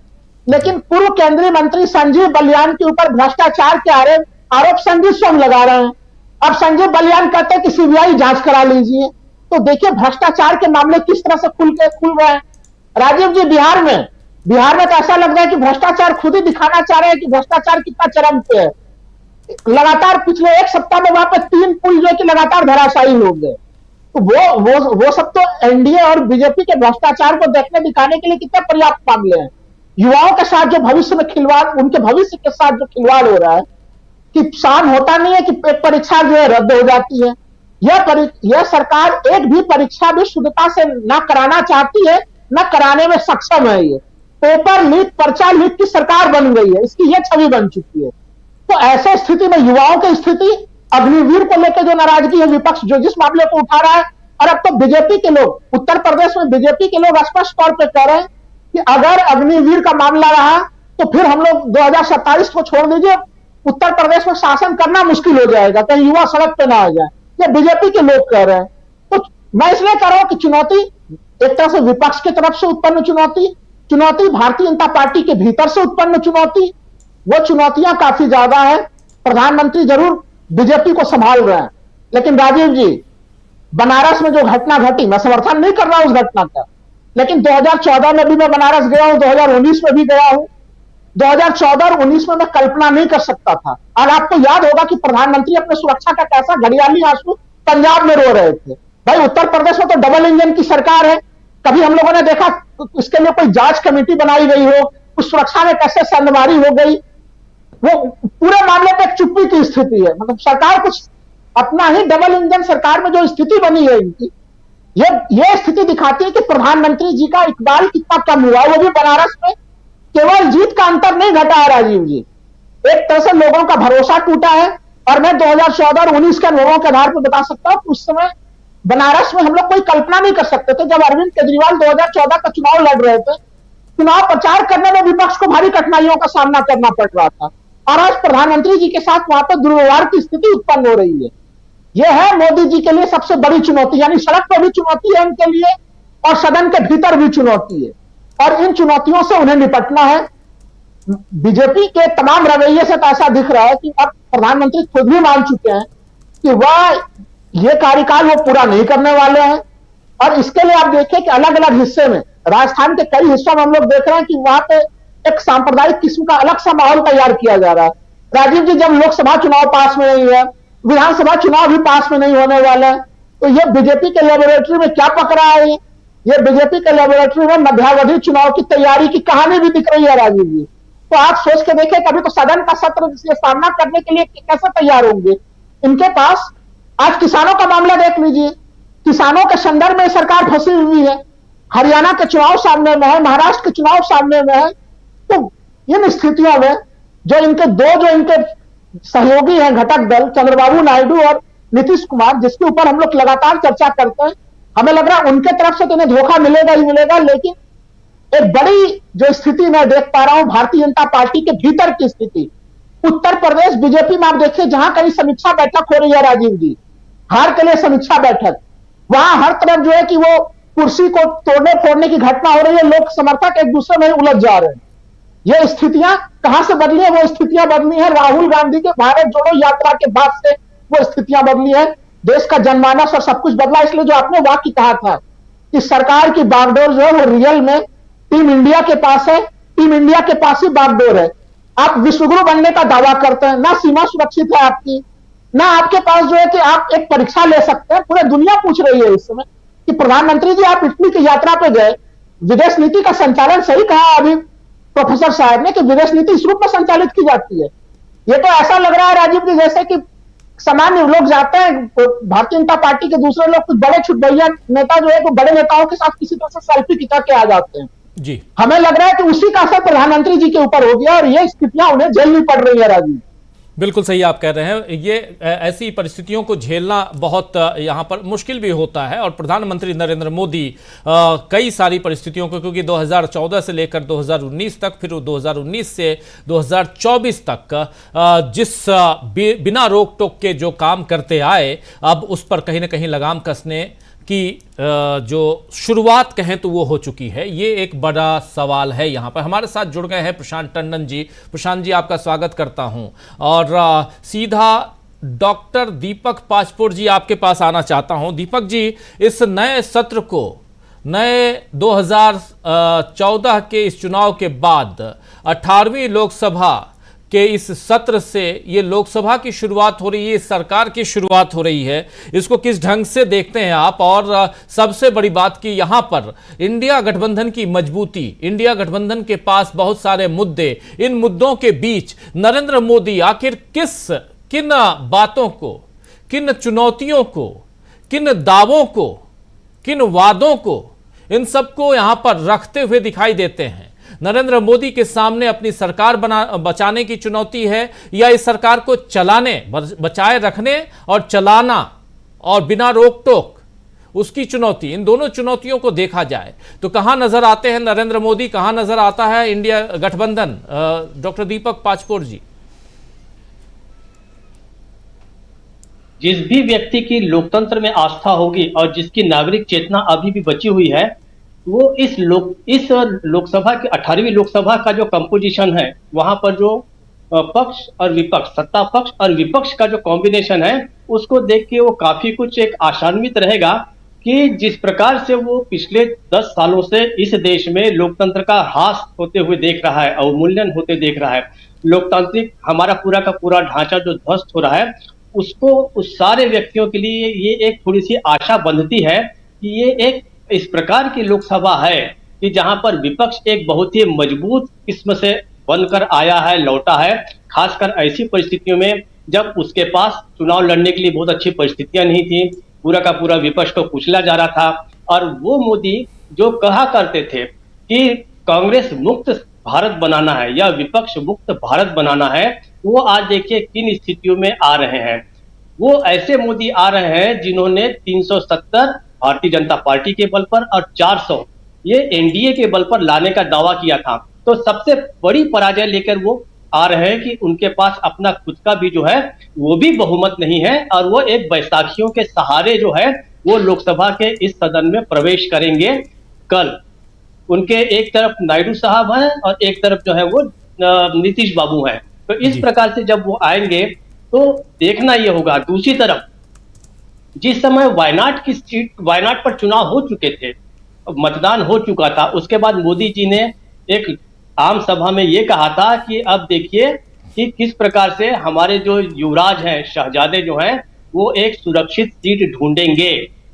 लेकिन पूर्व केंद्रीय मंत्री संजीव बलियान के ऊपर भ्रष्टाचार के आरोप संजीव स्वयं लगा रहे हैं। अब संजीव बलियान कहते हैं कि सीबीआई जांच करा लीजिए। तो देखिए भ्रष्टाचार के मामले किस तरह से खुल रहे हैं। राजीव जी, बिहार में तो ऐसा लग रहा है कि भ्रष्टाचार खुद ही दिखाना चाह रहे हैं कि भ्रष्टाचार कितना चरम पे है। लगातार पिछले 1 सप्ताह में वहां पर 3 पुल जो कि लगातार धराशायी हो गए। तो वो सब तो एनडीए और बीजेपी के भ्रष्टाचार को देखने दिखाने के लिए कितने पर्याप्त मामले हैं। युवाओं के साथ जो भविष्य में खिलवाड़, उनके भविष्य के साथ जो खिलवाड़ हो रहा है, कि शान होता नहीं है कि परीक्षा जो है रद्द हो जाती है। यह सरकार एक भी परीक्षा भी शुद्धता से ना कराना चाहती है, ना कराने में सक्षम है। ये पेपर लीक, पर्चा लीक की सरकार बन गई है, इसकी यह छवि बन चुकी है। तो ऐसे स्थिति में युवाओं की स्थिति, अग्निवीर को लेकर जो नाराजगी है विपक्ष जो जिस मामले को उठा रहा है, और अब तो बीजेपी के लोग, उत्तर प्रदेश में बीजेपी के लोग स्पष्ट तौर पर कह रहे हैं कि अगर अग्निवीर का मामला रहा तो फिर हम लोग 2027 को छोड़ दीजिए, उत्तर प्रदेश में शासन करना मुश्किल हो जाएगा, कहीं युवा सड़क पे ना आ जाए। ये बीजेपी के लोग कह रहे हैं। तो मैं इसलिए कह रहा हूं कि चुनौती एक तरह से विपक्ष की तरफ से उत्पन्न चुनौती भारतीय जनता पार्टी के भीतर से उत्पन्न चुनौती, वो चुनौतियां काफी ज्यादा है। प्रधानमंत्री जरूर बीजेपी को संभाल रहे हैं, लेकिन राजीव जी, बनारस में जो घटना घटी, मैं समर्थन नहीं कर रहा उस घटना का, लेकिन 2014 में भी मैं बनारस गया हूं, 2019 में भी गया हूं। 2014 और 19 में मैं कल्पना नहीं कर सकता था। और आपको याद होगा कि प्रधानमंत्री अपने सुरक्षा का कैसा घड़ियाली आंसू पंजाब में रो रहे थे। भाई उत्तर प्रदेश में तो डबल इंजन की सरकार है, कभी हम लोगों ने देखा इसके लिए कोई जांच कमेटी बनाई गई हो, उस सुरक्षा में कैसे संदमारी हो गई, वो पूरे मामले पे एक चुप्पी की स्थिति है। मतलब सरकार कुछ अपना ही डबल इंजन सरकार में जो स्थिति बनी है इनकी, ये स्थिति दिखाती है कि प्रधानमंत्री जी का इकबाल कितना कम हुआ। वो भी बनारस में केवल जीत का अंतर नहीं घटा है राजीव जी, एक तरह से लोगों का भरोसा टूटा है। और मैं 2014 और 19 के अनुभवों के आधार पर बता सकता हूं, उस समय बनारस में हम लोग कोई कल्पना नहीं कर सकते थे। जब अरविंद केजरीवाल 2014 का चुनाव लड़ रहे थे, चुनाव प्रचार करने में विपक्ष को भारी कठिनाइयों का सामना करना पड़ रहा था, और आज प्रधानमंत्री जी के साथ वहां पर दुर्व्यवहार की स्थिति उत्पन्न हो रही है। यह है मोदी जी के लिए सबसे बड़ी चुनौती, यानी सड़क पर भी चुनौती है उनके लिए और सदन के भीतर भी चुनौती है, और इन चुनौतियों से उन्हें निपटना है। बीजेपी के तमाम रवैये से तो ऐसा दिख रहा है कि अब प्रधानमंत्री खुद भी मान चुके हैं कि वह ये कार्यकाल वो पूरा नहीं करने वाले हैं। और इसके लिए आप देखिए कि अलग अलग हिस्से में, राजस्थान के कई हिस्सों में हम लोग देख रहे हैं कि वहां पे एक सांप्रदायिक किस्म का अलग सा माहौल तैयार किया जा रहा है। राजीव जी, जब लोकसभा चुनाव पास में नहीं है, विधानसभा चुनाव भी पास में नहीं होने वाला है, तो ये बीजेपी के लेबोरेटरी में क्या पक रहा है? ये बीजेपी के लेबोरेटरी में मध्यावधि चुनाव की तैयारी की कहानी भी दिख रही है राजीव जी। तो आप सोच के देखिए, कभी तो सदन का सत्र से सामना करने के लिए कैसे तैयार होंगे इनके पास। आज किसानों का मामला देख लीजिए, किसानों के संदर्भ में सरकार फंसी हुई है। हरियाणा के चुनाव सामने में है, महाराष्ट्र के चुनाव सामने में है। तो इन स्थितियों में जो इनके सहयोगी हैं घटक दल, चंद्रबाबू नायडू और नीतीश कुमार, जिसके ऊपर हम लोग लगातार चर्चा करते हैं, हमें लग रहा है उनके तरफ से तो इन्हें धोखा मिलेगा ही मिलेगा। लेकिन एक बड़ी जो स्थिति मैं देख पा रहा हूं भारतीय जनता पार्टी के भीतर की स्थिति, उत्तर प्रदेश बीजेपी में आप देखिए, जहां कहीं समीक्षा बैठक हो रही है राजीव जी, हार के लिए समीक्षा बैठक, वहां हर तरफ जो है कि वो कुर्सी को तोड़ने फोड़ने की घटना हो रही है, लोग समर्थक एक दूसरे में उलझ जा रहे हैं। ये स्थितियां कहां से बदली है? वो स्थितियां बदली है राहुल गांधी के भारत जोड़ो यात्रा के बाद से, वो स्थितियां बदली है। देश का जनमानस और सब कुछ बदला। इसलिए जो आपने वाक्य कहा था कि सरकार की बागडोर जो है वो रियल में टीम इंडिया के पास है, टीम इंडिया के पास ही बागडोर है। आप विश्वगुरु बनने का दावा करते हैं, ना सीमा सुरक्षित है आपकी, ना आपके पास जो है कि आप एक परीक्षा ले सकते हैं। पूरी दुनिया पूछ रही है इस समय कि प्रधानमंत्री जी, आप इटली की यात्रा पे गए, विदेश नीति का संचालन सही कहा अभी प्रोफेसर साहब ने कि विदेश नीति इस रूप में संचालित की जाती है। ये तो ऐसा लग रहा है राजीव जी जैसे कि सामान्य लोग जाते हैं, भारतीय जनता पार्टी के दूसरे लोग, कुछ बड़े छुटभैया नेता जो है वो बड़े नेताओं के साथ किसी तरह से सेल्फी खिंचा के आ जाते हैं जी। हमें लग रहा है कि उसी का असर प्रधानमंत्री जी के ऊपर हो गया और ये स्थितियां उन्हें झेलनी पड़ रही है राजीव। बिल्कुल सही आप कह रहे हैं। ये ऐसी परिस्थितियों को झेलना बहुत यहाँ पर मुश्किल भी होता है, और प्रधानमंत्री नरेंद्र मोदी कई सारी परिस्थितियों को, क्योंकि 2014 से लेकर 2019 तक, फिर 2019 से 2024 तक जिस बिना रोक टोक के जो काम करते आए, अब उस पर कहीं ना कहीं लगाम कसने की जो शुरुआत कहें तो वो हो चुकी है। ये एक बड़ा सवाल है। यहाँ पर हमारे साथ जुड़ गए हैं प्रशांत टंडन जी। प्रशांत जी, आपका स्वागत करता हूँ, और सीधा डॉक्टर दीपक पाचपोर जी आपके पास आना चाहता हूँ। दीपक जी, इस नए सत्र को, नए 2014 के इस चुनाव के बाद 18वीं लोकसभा कि इस सत्र से ये लोकसभा की शुरुआत हो रही है, इस सरकार की शुरुआत हो रही है, इसको किस ढंग से देखते हैं आप? और सबसे बड़ी बात कि यहाँ पर इंडिया गठबंधन की मजबूती, इंडिया गठबंधन के पास बहुत सारे मुद्दे, इन मुद्दों के बीच नरेंद्र मोदी आखिर किन बातों को, किन चुनौतियों को, किन दावों को, किन वादों को, इन सबको यहाँ पर रखते हुए दिखाई देते हैं? नरेंद्र मोदी के सामने अपनी सरकार बचाने की चुनौती है, या इस सरकार को चलाने, बचाए रखने और चलाना और बिना रोक टोक उसकी चुनौती? इन दोनों चुनौतियों को देखा जाए तो कहां नजर आते हैं नरेंद्र मोदी, कहां नजर आता है इंडिया गठबंधन? डॉक्टर दीपक पाचपोर जी। जिस भी व्यक्ति की लोकतंत्र में आस्था होगी और जिसकी नागरिक चेतना अभी भी बची हुई है, वो इस लोकसभा की 18वीं लोकसभा का जो कंपोजिशन है, वहां पर जो पक्ष और विपक्ष, सत्ता पक्ष और विपक्ष का जो कॉम्बिनेशन है, उसको देख के वो काफी कुछ एक आशान्वित रहेगा कि जिस प्रकार से वो पिछले 10 सालों से इस देश में लोकतंत्र का ह्रास होते हुए देख रहा है, अवमूल्यन होते देख रहा है, लोकतांत्रिक हमारा पूरा का पूरा ढांचा जो ध्वस्त हो रहा है, उसको उस सारे व्यक्तियों के लिए ये एक थोड़ी सी आशा बंधती है कि ये एक इस प्रकार की लोकसभा है कि जहां पर विपक्ष एक बहुत ही मजबूत किस्म से बनकर आया है, लौटा है, खासकर ऐसी परिस्थितियों में जब उसके पास चुनाव लड़ने के लिए बहुत अच्छी परिस्थितियां नहीं थी, पूरा का पूरा विपक्ष को कुचला जा रहा था। और वो मोदी जो कहा करते थे कि कांग्रेस मुक्त भारत बनाना है या विपक्ष मुक्त भारत बनाना है, वो आज देखिए किन स्थितियों में आ रहे हैं। वो ऐसे मोदी आ रहे हैं जिन्होंने 370 भारतीय जनता पार्टी के बल पर और 400 ये एनडीए के बल पर लाने का दावा किया था। तो सबसे बड़ी पराजय लेकर वो आ रहे हैं कि उनके पास अपना खुद का भी जो है वो भी बहुमत नहीं है और वो एक बैसाखियों के सहारे जो है वो लोकसभा के इस सदन में प्रवेश करेंगे कल। उनके एक तरफ नायडू साहब हैं और एक तरफ जो है वो नीतीश बाबू हैं। तो इस प्रकार से जब वो आएंगे तो देखना ये होगा। दूसरी तरफ जिस समय वायनाड पर चुनाव हो चुके थे, मतदान हो चुका था, उसके बाद मोदी जी ने एक आम सभा में ये कहा था कि अब देखिए कि किस प्रकार से हमारे जो युवराज हैं, शहजादे जो हैं, वो एक सुरक्षित सीट ढूंढेंगे।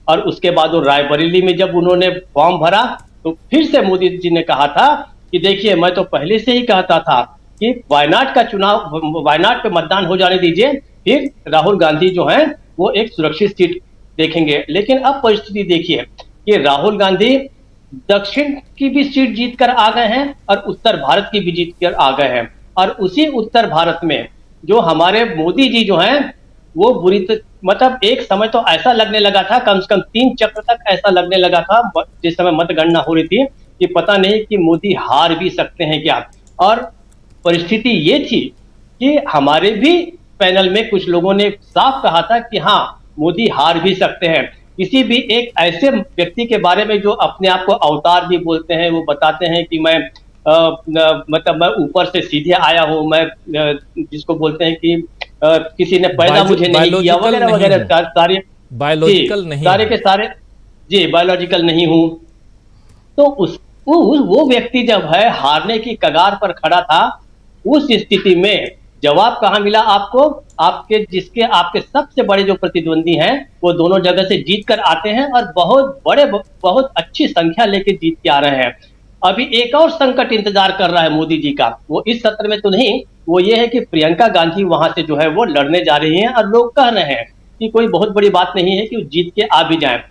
और उसके बाद वो रायबरेली में जब उन्होंने फॉर्म भरा तो फिर से मोदी जी ने कहा था कि देखिए मैं तो पहले से ही कहता था कि वायनाड का चुनाव, वायनाड पे मतदान हो जाने दीजिए, फिर राहुल गांधी जो हैं वो एक सुरक्षित सीट देखेंगे। लेकिन अब परिस्थिति देखिए कि राहुल गांधी दक्षिण की भी सीट जीतकर आ गए हैं और उत्तर भारत की भी जीतकर आ गए हैं। और उसी उत्तर भारत में जो हमारे मोदी जी जो हैं वो मतलब एक समय तो ऐसा लगने लगा था, कम से कम 3 चक्र तक ऐसा लगने लगा था जिस समय मतगणना हो रही थी कि पता नहीं कि मोदी हार भी सकते हैं क्या। और परिस्थिति ये थी कि हमारे भी पैनल में कुछ लोगों ने साफ कहा था कि हाँ मोदी हार भी सकते हैं। किसी भी एक ऐसे व्यक्ति के बारे में जो अपने आप को अवतार भी बोलते हैं, वो बताते हैं कि मैं मतलब मैं ऊपर से सीधे आया हूं, मैं जिसको बोलते हैं कि किसी ने पैदा मुझे नहीं किया वगैरह वगैरह, सारे बायोलॉजिकल नहीं, सारे के सारे जी बायोलॉजिकल नहीं हूं। तो वो व्यक्ति जब है हारने की कगार पर खड़ा था, उस स्थिति में जवाब कहां मिला आपको? आपके सबसे बड़े जो प्रतिद्वंदी हैं वो दोनों जगह से जीत कर आते हैं और बहुत अच्छी संख्या लेके जीत के आ रहे हैं। अभी एक और संकट इंतजार कर रहा है मोदी जी का, वो इस सत्र में तो नहीं, वो ये है कि प्रियंका गांधी वहां से जो है वो लड़ने जा रही हैं और लोग कह रहे हैं कि कोई बहुत बड़ी बात नहीं है कि वो जीत के आ भी जाए।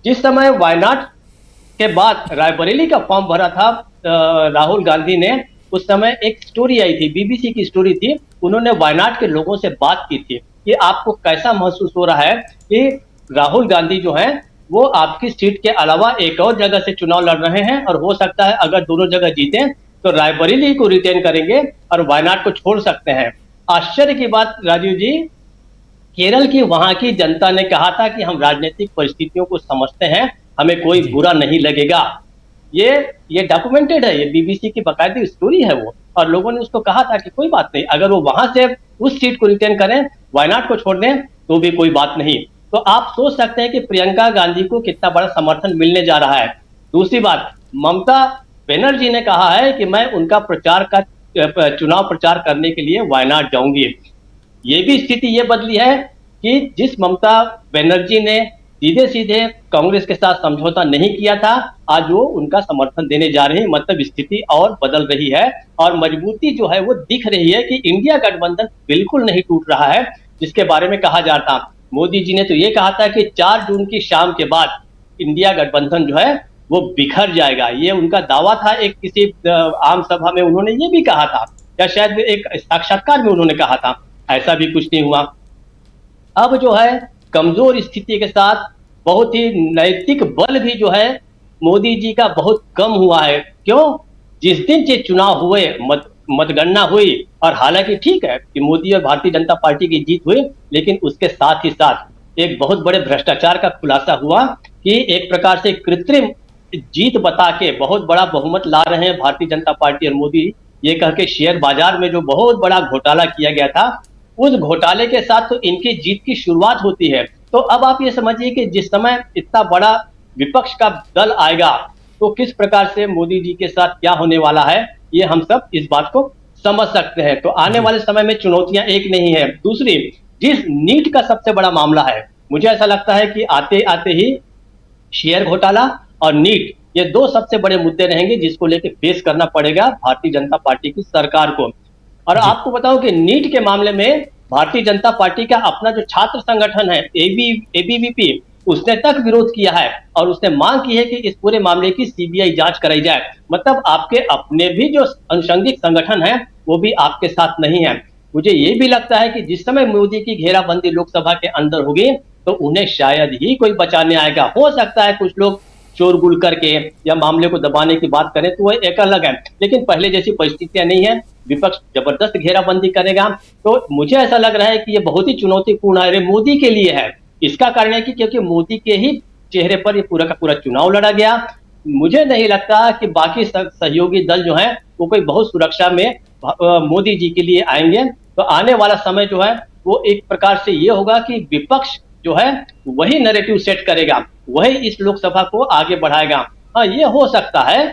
जिस समय वायनाड के बाद रायबरेली का फॉर्म भरा था राहुल गांधी ने, उस समय एक स्टोरी आई थी, बीबीसी की स्टोरी थी, उन्होंने वायनाड के लोगों से बात की थी कि आपको कैसा महसूस हो रहा है कि राहुल गांधी जो है वो आपकी सीट के अलावा एक और जगह से चुनाव लड़ रहे हैं और हो सकता है अगर दोनों जगह जीते तो रायबरेली को रिटेन करेंगे और वायनाड को छोड़ सकते हैं। आश्चर्य की बात राजीव जी, केरल की वहां की जनता ने कहा था कि हम राजनीतिक परिस्थितियों को समझते हैं, हमें कोई बुरा नहीं लगेगा। ये डॉक्यूमेंटेड है, ये बीबीसी की बाकायदा स्टोरी है वो, और लोगों ने उसको कहा था कि कोई बात नहीं, अगर वो वहां से उस सीट को रिटेन करें, वायनाड को छोड़ दें तो भी कोई बात नहीं। तो आप सोच सकते हैं कि प्रियंका गांधी को कितना बड़ा समर्थन मिलने जा रहा है। दूसरी बात, ममता बनर्जी ने कहा है कि मैं उनका चुनाव प्रचार करने के लिए वायनाड जाऊंगी। ये भी स्थिति ये बदली है कि जिस ममता बनर्जी ने सीधे सीधे कांग्रेस के साथ समझौता नहीं किया था, आज वो उनका समर्थन देने जा रहे हैं। मतलब स्थिति और बदल रही है और मजबूती जो है वो दिख रही है कि इंडिया गठबंधन बिल्कुल नहीं टूट रहा है, जिसके बारे में कहा जाता। मोदी जी ने तो ये कहा था कि 4 जून की शाम के बाद इंडिया गठबंधन जो है वो बिखर जाएगा, ये उनका दावा था। एक किसी आम सभा में उन्होंने ये भी कहा था, या शायद एक साक्षात्कार में उन्होंने कहा था, ऐसा भी कुछ नहीं हुआ। अब जो है कमजोर स्थिति के साथ बहुत ही नैतिक बल भी जो है मोदी जी का बहुत कम हुआ है। क्यों? जिस दिन ये चुनाव हुए, मतगणना हुई, और हालांकि ठीक है कि मोदी और भारतीय जनता पार्टी की जीत हुई, लेकिन उसके साथ ही साथ एक बहुत बड़े भ्रष्टाचार का खुलासा हुआ कि एक प्रकार से कृत्रिम जीत बता के बहुत बड़ा बहुमत ला रहे हैं भारतीय जनता पार्टी और मोदी, ये कह के शेयर बाजार में जो बहुत बड़ा घोटाला किया गया था, उस घोटाले के साथ तो इनकी जीत की शुरुआत होती है। तो अब आप ये समझिए कि जिस समय इतना बड़ा विपक्ष का दल आएगा तो किस प्रकार से मोदी जी के साथ क्या होने वाला है, ये हम सब इस बात को समझ सकते हैं। तो आने वाले समय में चुनौतियां एक नहीं है। दूसरी, जिस नीट का सबसे बड़ा मामला है, मुझे ऐसा लगता है कि आते आते ही शेयर घोटाला और नीट, ये दो सबसे बड़े मुद्दे रहेंगे जिसको लेकर फेस करना पड़ेगा भारतीय जनता पार्टी की सरकार को। और आपको बताऊं कि नीट के मामले में भारतीय जनता पार्टी का अपना जो छात्र संगठन है एबीवीपी, उसने तक विरोध किया है और उसने मांग की है कि इस पूरे मामले की सीबीआई जांच कराई जाए। मतलब आपके अपने भी जो अनुषंगिक संगठन है वो भी आपके साथ नहीं है। मुझे ये भी लगता है कि जिस समय मोदी की घेराबंदी लोकसभा के अंदर होगी तो उन्हें शायद ही कोई बचाने आएगा। हो सकता है कुछ लोग शोरगुल करके या मामले को दबाने की बात करें तो वो एक अलग है, लेकिन पहले जैसी परिस्थितियां नहीं है। विपक्ष जबरदस्त घेराबंदी करेगा। तो मुझे ऐसा लग रहा है कि ये बहुत ही चुनौतीपूर्ण है, मोदी के लिए है। इसका कारण है कि क्योंकि मोदी के ही चेहरे पर ये पूरा का पूरा चुनाव लड़ा गया। मुझे नहीं लगता कि बाकी सहयोगी दल जो है वो कोई बहुत सुरक्षा में मोदी जी के लिए आएंगे। तो आने वाला समय जो है वो एक प्रकार से ये होगा कि विपक्ष जो है वही नैरेटिव सेट करेगा, वही इस लोकसभा को आगे बढ़ाएगा। हाँ, ये हो सकता है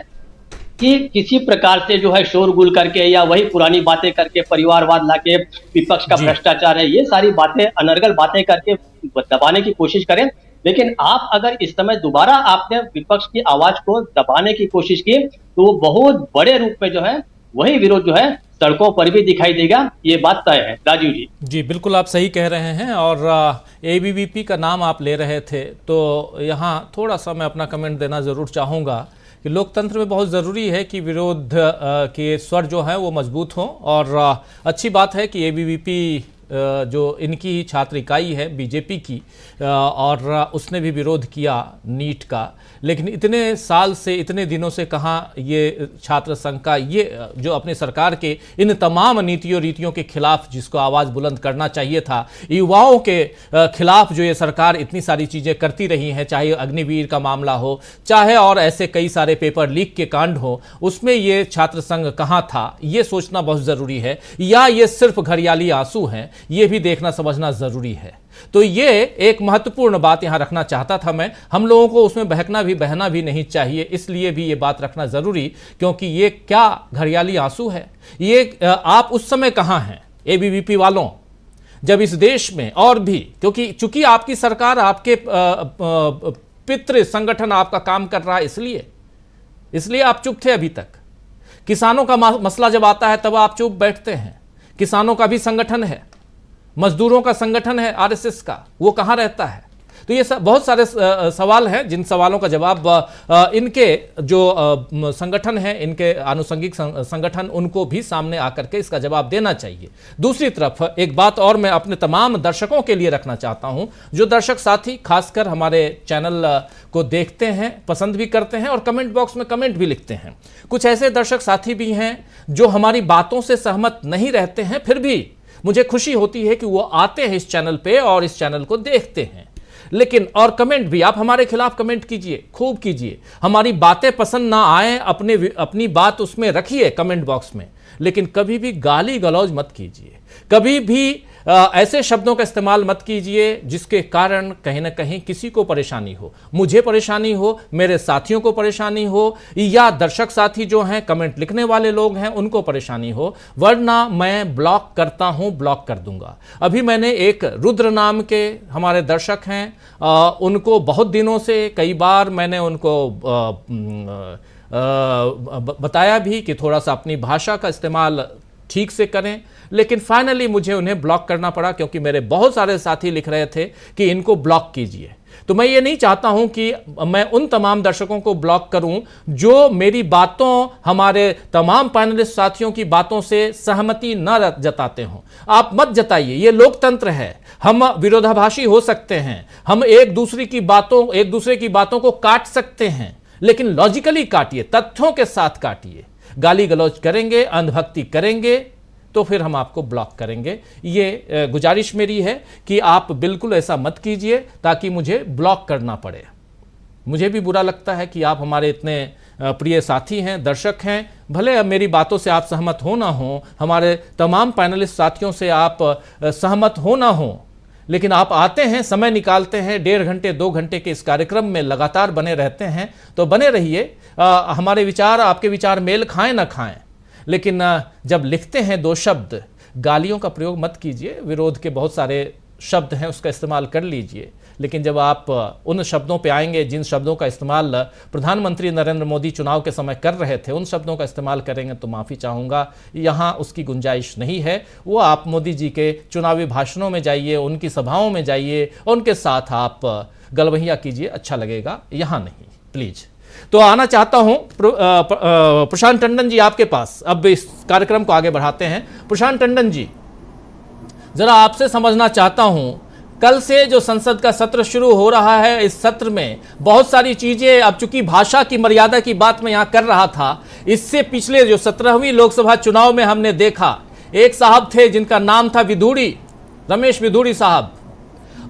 कि किसी प्रकार से जो है शोरगुल करके या वही पुरानी बातें करके, परिवारवाद लाके, विपक्ष का भ्रष्टाचार है, ये सारी बातें, अनर्गल बातें करके दबाने की कोशिश करें। लेकिन आप अगर इस समय दोबारा आपने विपक्ष की आवाज को दबाने की कोशिश की तो वो बहुत बड़े रूप में जो है वही विरोध जो है सड़कों पर भी दिखाई देगा, ये बात तय है। राजीव जी। जी बिल्कुल, आप सही कह रहे हैं। और एबीवीपी का नाम आप ले रहे थे तो यहाँ थोड़ा सा मैं अपना कमेंट देना ज़रूर चाहूँगा कि लोकतंत्र में बहुत ज़रूरी है कि विरोध के स्वर जो हैं वो मजबूत हों। और अच्छी बात है कि एबीवीपी जो इनकी छात्र इकाई है बीजेपी की, और उसने भी विरोध किया नीट का। लेकिन इतने साल से, इतने दिनों से कहाँ ये छात्र संघ का ये जो अपनी सरकार के इन तमाम नीतियों रीतियों के खिलाफ जिसको आवाज़ बुलंद करना चाहिए था, युवाओं के खिलाफ जो ये सरकार इतनी सारी चीज़ें करती रही हैं, चाहे अग्निवीर का मामला हो, चाहे और ऐसे कई सारे पेपर लीक के कांड हो, उसमें ये छात्र संघ कहाँ था, ये सोचना बहुत ज़रूरी है। या ये सिर्फ घड़ियाली आंसू हैं, ये भी देखना समझना ज़रूरी है। तो ये एक महत्वपूर्ण बात यहां रखना चाहता था मैं। हम लोगों को उसमें बहना भी नहीं चाहिए, इसलिए भी ये बात रखना ज़रूरी, क्योंकि ये क्या घड़ियाली आंसू है। ये आप उस समय कहां हैं एबीवीपी वालों, जब इस देश में और भी, क्योंकि चूंकि आपकी सरकार, आपके पितृ संगठन आपका काम कर रहा है, इसलिए आप चुप थे अभी तक। किसानों का मसला जब आता है तब आप चुप बैठते हैं। किसानों का भी संगठन है, मजदूरों का संगठन है आरएसएस का, वो कहाँ रहता है? तो ये बहुत सारे सवाल हैं जिन सवालों का जवाब इनके जो संगठन हैं, इनके आनुषंगिक संगठन, उनको भी सामने आकर के इसका जवाब देना चाहिए। दूसरी तरफ एक बात और मैं अपने तमाम दर्शकों के लिए रखना चाहता हूं, जो दर्शक साथी खासकर हमारे चैनल को देखते हैं, पसंद भी करते हैं और कमेंट बॉक्स में कमेंट भी लिखते हैं। कुछ ऐसे दर्शक साथी भी हैं जो हमारी बातों से सहमत नहीं रहते हैं, फिर भी मुझे खुशी होती है कि वो आते हैं इस चैनल पे और इस चैनल को देखते हैं। लेकिन और कमेंट भी आप हमारे खिलाफ कमेंट कीजिए, खूब कीजिए। हमारी बातें पसंद ना आए, अपनी बात उसमें रखिए कमेंट बॉक्स में, लेकिन कभी भी गाली गलौज मत कीजिए, कभी भी ऐसे शब्दों का इस्तेमाल मत कीजिए जिसके कारण कहीं ना कहीं किसी को परेशानी हो, मुझे परेशानी हो, मेरे साथियों को परेशानी हो, या दर्शक साथी जो हैं, कमेंट लिखने वाले लोग हैं, उनको परेशानी हो, वरना मैं ब्लॉक करता हूं, ब्लॉक कर दूंगा। अभी मैंने एक रुद्र नाम के हमारे दर्शक हैं, उनको बहुत दिनों से कई बार मैंने उनको बताया भी कि थोड़ा सा अपनी भाषा का इस्तेमाल ठीक से करें, लेकिन फाइनली मुझे उन्हें ब्लॉक करना पड़ा, क्योंकि मेरे बहुत सारे साथी लिख रहे थे कि इनको ब्लॉक कीजिए। तो मैं ये नहीं चाहता हूं कि मैं उन तमाम दर्शकों को ब्लॉक करूं जो मेरी बातों, हमारे तमाम पैनलिस्ट साथियों की बातों से सहमति न जताते हों। आप मत जताइए, ये लोकतंत्र है। हम विरोधाभासी हो सकते हैं, हम एक दूसरे की बातों को काट सकते हैं, लेकिन लॉजिकली काटिए, तथ्यों के साथ काटिए। गाली गलौज करेंगे, अंधभक्ति करेंगे, तो फिर हम आपको ब्लॉक करेंगे। ये गुजारिश मेरी है कि आप बिल्कुल ऐसा मत कीजिए ताकि मुझे ब्लॉक करना पड़े। मुझे भी बुरा लगता है कि आप हमारे इतने प्रिय साथी हैं, दर्शक हैं, भले अब मेरी बातों से आप सहमत हो ना हो, हमारे तमाम पैनलिस्ट साथियों से आप सहमत हो ना हो, लेकिन आप आते हैं, समय निकालते हैं, 1.5 घंटे 2 घंटे के इस कार्यक्रम में लगातार बने रहते हैं, तो बने रहिए। हमारे विचार, आपके विचार मेल खाएं ना खाएं, लेकिन जब लिखते हैं 2 शब्द, गालियों का प्रयोग मत कीजिए। विरोध के बहुत सारे शब्द हैं, उसका इस्तेमाल कर लीजिए, लेकिन जब आप उन शब्दों पे आएंगे जिन शब्दों का इस्तेमाल प्रधानमंत्री नरेंद्र मोदी चुनाव के समय कर रहे थे, उन शब्दों का इस्तेमाल करेंगे तो माफ़ी चाहूँगा, यहाँ उसकी गुंजाइश नहीं है। वो आप मोदी जी के चुनावी भाषणों में जाइए, उनकी सभाओं में जाइए, उनके साथ आप गलवहिया कीजिए, अच्छा लगेगा, यहाँ नहीं, प्लीज़। तो आना चाहता हूं प्रशांत टंडन जी आपके पास। अब इस कार्यक्रम को आगे बढ़ाते हैं। प्रशांत टंडन जी, जरा आपसे समझना चाहता हूं, कल से जो संसद का सत्र शुरू हो रहा है, इस सत्र में बहुत सारी चीजें, अब चूंकि भाषा की मर्यादा की बात मैं यहां कर रहा था, इससे पिछले जो 17वीं लोकसभा चुनाव में हमने देखा, एक साहब थे जिनका नाम था विधूड़ी, रमेश विधूड़ी साहब,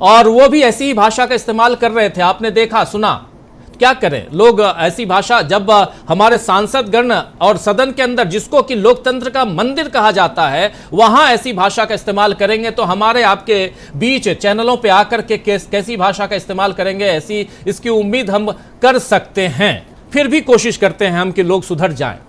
और वो भी ऐसी ही भाषा का इस्तेमाल कर रहे थे, आपने देखा सुना। क्या करें, लोग ऐसी भाषा, जब हमारे सांसद गण और सदन के अंदर, जिसको कि लोकतंत्र का मंदिर कहा जाता है, वहां ऐसी भाषा का इस्तेमाल करेंगे तो हमारे आपके बीच चैनलों पे आकर के कैसी भाषा का इस्तेमाल करेंगे, ऐसी इसकी उम्मीद हम कर सकते हैं। फिर भी कोशिश करते हैं हम कि लोग सुधर जाएं।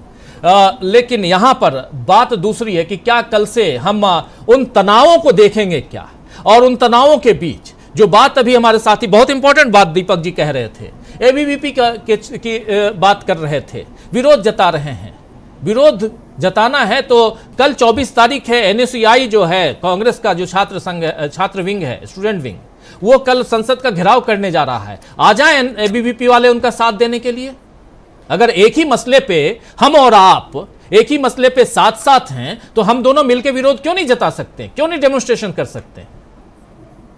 लेकिन यहां पर बात दूसरी है कि क्या कल से हम उन तनावों को देखेंगे क्या, और उन तनावों के बीच जो बात अभी हमारे साथी, बहुत इंपॉर्टेंट बात दीपक जी कह रहे थे, एबीवीपी की बात कर रहे थे, विरोध जता रहे हैं। विरोध जताना है तो कल 24 तारीख है, एनएसयूआई जो है, कांग्रेस का जो छात्र संघ, छात्र विंग है, स्टूडेंट विंग, वो कल संसद का घेराव करने जा रहा है। आ जाए एबीवीपी वाले उनका साथ देने के लिए। अगर एक ही मसले पे हम और आप एक ही मसले पे साथ साथ हैं, तो हम दोनों मिलकर विरोध क्यों नहीं जता सकते, क्यों नहीं डेमोन्स्ट्रेशन कर सकते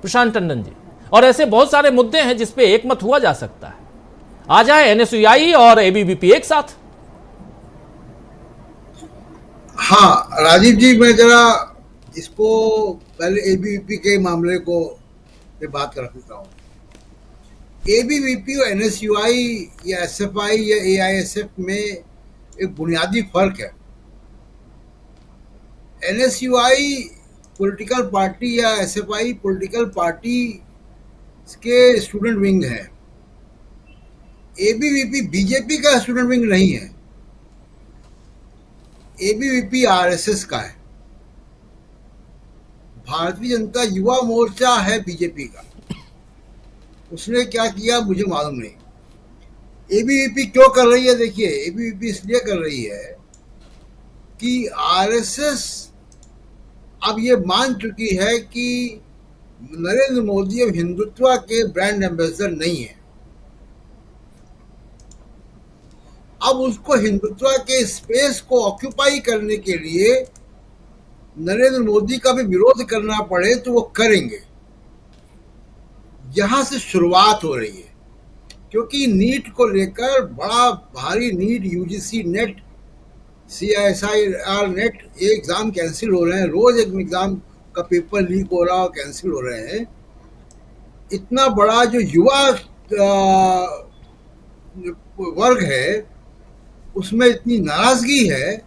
प्रशांत टंडन जी? और ऐसे बहुत सारे मुद्दे हैं जिस पे एक मत हुआ जा सकता है। आ जाए एनएसयूआई और एबीवीपी एक साथ। हाँ राजीव जी, मैं जरा इसको पहले एबीवीपी के मामले को पे बात कर सकता हूँ। एबीवीपी और एनएसयूआई या एसएफआई या एआईएसएफ में एक बुनियादी फर्क है। एनएसयूआई पॉलिटिकल पार्टी या एसएफआई पॉलिटिकल पार्टी के स्टूडेंट विंग है। एबीवीपी बीजेपी का स्टूडेंट विंग नहीं है। एबीवीपी आरएसएस का है। भारतीय जनता युवा मोर्चा है बीजेपी का। उसने क्या किया मुझे मालूम नहीं। एबीवीपी क्यों कर रही है? देखिए, एबीवीपी इसलिए कर रही है कि आरएसएस अब ये मान चुकी है कि नरेंद्र मोदी अब हिंदुत्व के ब्रांड एम्बेसडर नहीं है। अब उसको हिंदुत्व के स्पेस को ऑक्यूपाई करने के लिए नरेंद्र मोदी का भी विरोध करना पड़े तो वो करेंगे। यहां से शुरुआत हो रही है, क्योंकि नीट को लेकर बड़ा भारी नीट, यूजीसी नेट, सीआईएसआईआर नेट, ये एग्जाम कैंसिल हो रहे हैं। रोज एक एग्जाम का पेपर लीक हो रहा और कैंसिल हो रहे हैं। इतना बड़ा जो युवा वर्ग है उसमें इतनी नाराजगी है,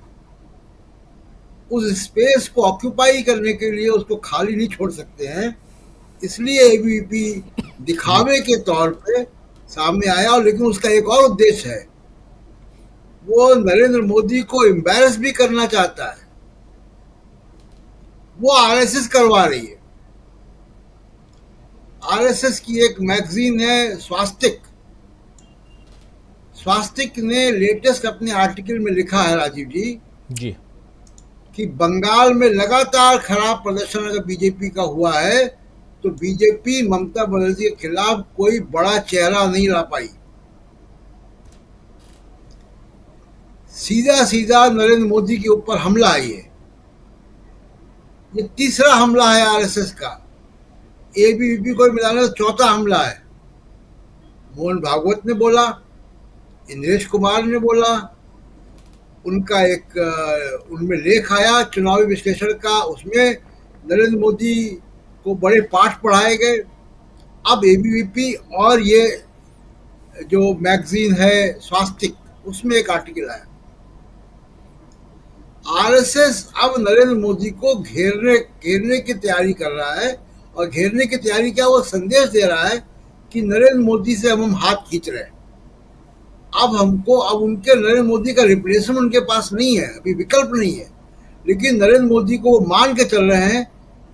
उस स्पेस को ऑक्यूपाई करने के लिए उसको खाली नहीं छोड़ सकते हैं। इसलिए एबीवीपी दिखावे के तौर पे सामने आया, लेकिन उसका एक और उद्देश्य है, वो नरेंद्र मोदी को एम्बैरस भी करना चाहता है। वो आरएसएस करवा रही है। आरएसएस की एक मैगजीन है स्वास्तिक। स्वास्तिक ने लेटेस्ट अपने आर्टिकल में लिखा है राजीव जी कि बंगाल में लगातार खराब प्रदर्शन अगर बीजेपी का हुआ है तो बीजेपी ममता बनर्जी के खिलाफ कोई बड़ा चेहरा नहीं ला पाई। सीधा सीधा नरेंद्र मोदी के ऊपर हमला है। ये तीसरा हमला है आरएसएस का। एबीवीपी को मिलाने तो चौथा हमला है। मोहन भागवत ने बोला, इंद्रेश कुमार ने बोला, उनका एक उनमें लेख आया चुनावी विश्लेषण का, उसमें नरेंद्र मोदी को बड़े पाठ पढ़ाए गए। अब एबीवीपी और ये जो मैगजीन है स्वास्तिक, उसमें एक आर्टिकल आया, आरएसएस अब नरेंद्र मोदी को घेरने की तैयारी कर रहा है। और घेरने की तैयारी क्या, वो संदेश दे रहा है कि नरेंद्र मोदी से अब हम हाथ खींच रहे हैं। अब उनके नरेंद्र मोदी का रिप्लेसमेंट उनके पास नहीं है, अभी विकल्प नहीं है, लेकिन नरेंद्र मोदी को वो मान के चल रहे हैं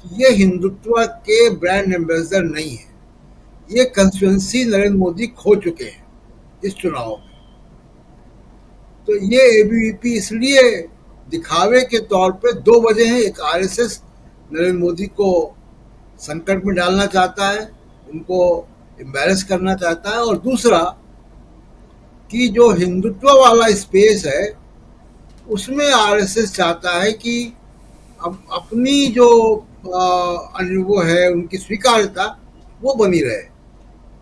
कि ये हिंदुत्व के ब्रांड एम्बेसडर नहीं है। ये कंस्टिट्यूएंसी नरेंद्र मोदी खो चुके हैं इस चुनाव में। तो ये एबीवीपी इसलिए दिखावे के तौर पे दो वजह हैं। एक, आरएसएस नरेंद्र मोदी को संकट में डालना चाहता है, उनको एम्बैरेस करना चाहता है, और दूसरा कि जो हिंदुत्व वाला स्पेस है उसमें आरएसएस चाहता है कि अब अपनी जो वो है उनकी स्वीकार्यता वो बनी रहे।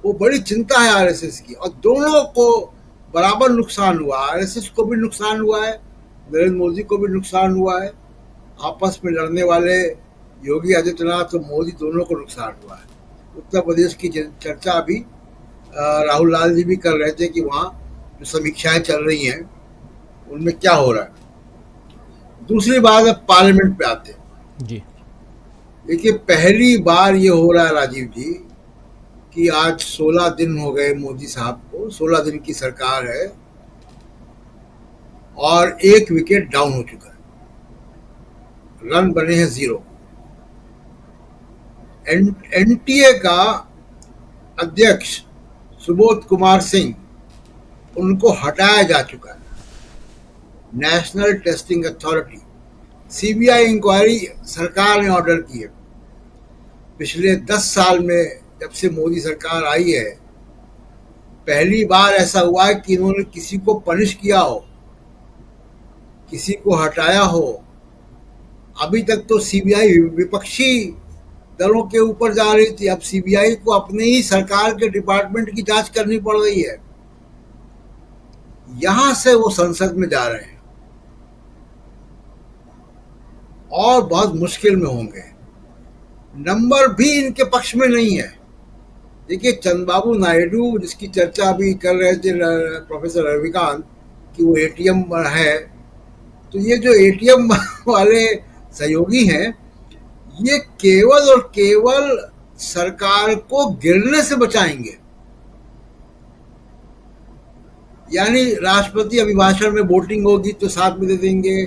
वो बड़ी चिंता है आरएसएस की, और दोनों को बराबर नुकसान हुआ। आरएसएस को भी नुकसान हुआ है, नरेंद्र मोदी को भी नुकसान हुआ है। आपस में लड़ने वाले योगी आदित्यनाथ और मोदी दोनों को नुकसान हुआ है। उत्तर प्रदेश की चर्चा अभी राहुल लाल जी भी कर रहे थे कि वहाँ जो समीक्षाएं चल रही हैं उनमें क्या हो रहा है। दूसरी बात है, पार्लियामेंट पे आते हैं जी। देखिए, पहली बार ये हो रहा है राजीव जी कि आज 16 दिन हो गए मोदी साहब को, 16 दिन की सरकार है और 1 विकेट डाउन हो चुका है, रन बने हैं 0। एनटीए का अध्यक्ष सुबोध कुमार सिंह, उनको हटाया जा चुका है। National testing authority, CBI inquiry सरकार ने ऑर्डर की है। पिछले 10 साल में जब से मोदी सरकार आई है, पहली बार ऐसा हुआ है कि इन्होंने किसी को पनिश किया हो, किसी को हटाया हो। अभी तक तो सीबीआई विपक्षी दलों के ऊपर जा रही थी, अब सीबीआई को अपने ही सरकार के डिपार्टमेंट की जांच करनी पड़ रही है। यहां से वो संसद में जा रहे हैं और बहुत मुश्किल में होंगे। नंबर भी इनके पक्ष में नहीं है। देखिए, चंद्रबाबू नायडू, जिसकी चर्चा अभी कर रहे थे प्रोफेसर रविकांत कि वो एटीएम है, तो ये जो एटीएम वाले सहयोगी हैं, ये केवल और केवल सरकार को गिरने से बचाएंगे। यानी राष्ट्रपति अभिभाषण में वोटिंग होगी तो साथ में दे देंगे,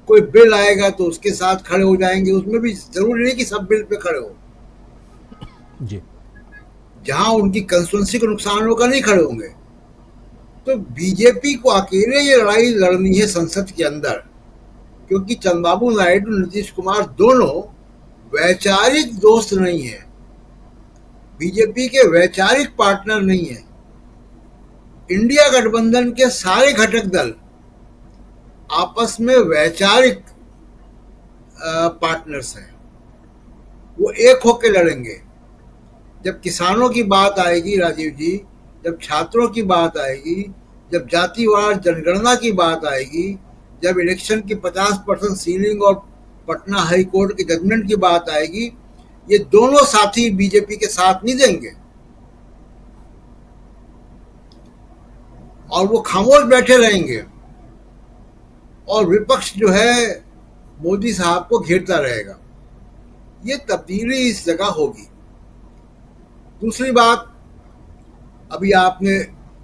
कोई बिल आएगा तो उसके साथ खड़े हो जाएंगे। उसमें भी जरूरी नहीं कि सब बिल पे खड़े हो, जी। जहां उनकी कंस्टिट्यूएंसी को नुकसान होगा नहीं खड़े होंगे। तो बीजेपी को अकेले ये लड़ाई लड़नी है संसद के अंदर, क्योंकि चंद्रबाबू नायडू, नीतीश कुमार दोनों वैचारिक दोस्त नहीं है, बीजेपी के वैचारिक पार्टनर नहीं है। इंडिया गठबंधन के सारे घटक दल आपस में वैचारिक पार्टनर्स हैं, वो एक होकर लड़ेंगे। जब किसानों की बात आएगी राजीव जी, जब छात्रों की बात आएगी, जब जातिवार जनगणना की बात आएगी, जब इलेक्शन की 50% सीलिंग और पटना हाई कोर्ट के जजमेंट की बात आएगी, ये दोनों साथी बीजेपी के साथ नहीं देंगे और वो खामोश बैठे रहेंगे और विपक्ष जो है मोदी साहब को घेरता रहेगा। ये तब्दीली इस जगह होगी। दूसरी बात, अभी आपने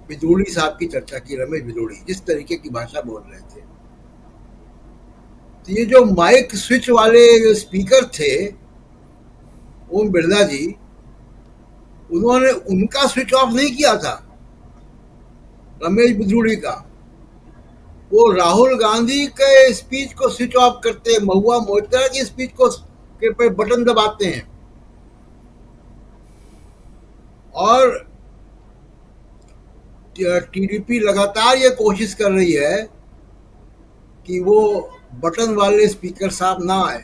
बिजोड़ी साहब की चर्चा की, रमेश बिजोड़ी जिस तरीके की भाषा बोल रहे थे, तो ये जो माइक स्विच वाले जो स्पीकर थे ओम बिरला जी, उन्होंने उनका स्विच ऑफ नहीं किया था रमेश बिजोड़ी का। वो राहुल गांधी के स्पीच को स्विच ऑफ करते, महुआ मोइत्रा की स्पीच को के पे बटन दबाते हैं और टीडीपी लगातार ये कोशिश कर रही है कि वो बटन वाले स्पीकर साहब ना आए।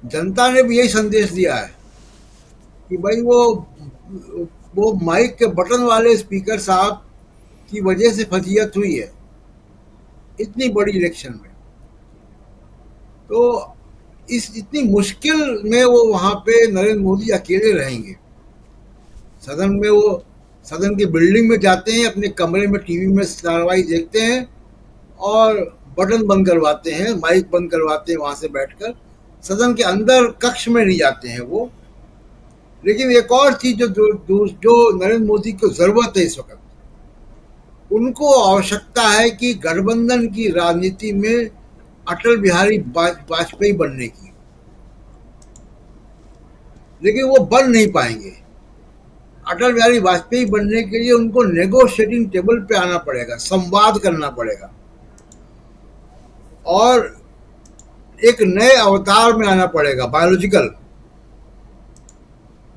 जनता ने भी यही संदेश दिया है कि भाई वो माइक के बटन वाले स्पीकर साहब की वजह से फजीयत हुई है इतनी बड़ी इलेक्शन में। तो इस इतनी मुश्किल में वो वहां पे नरेंद्र मोदी अकेले रहेंगे। सदन में वो सदन की बिल्डिंग में जाते हैं, अपने कमरे में टीवी में कार्रवाई देखते हैं और बटन बंद करवाते हैं, माइक बंद करवाते हैं वहां से बैठकर। सदन के अंदर कक्ष में नहीं जाते हैं वो। लेकिन एक और चीज जो नरेंद्र मोदी को जरूरत है इस वक्त, उनको आवश्यकता है कि गठबंधन की राजनीति में अटल बिहारी वाजपेयी बनने की, लेकिन वो बन नहीं पाएंगे। अटल बिहारी वाजपेयी बनने के लिए उनको नेगोशिएटिंग टेबल पे आना पड़ेगा, संवाद करना पड़ेगा और एक नए अवतार में आना पड़ेगा, बायोलॉजिकल।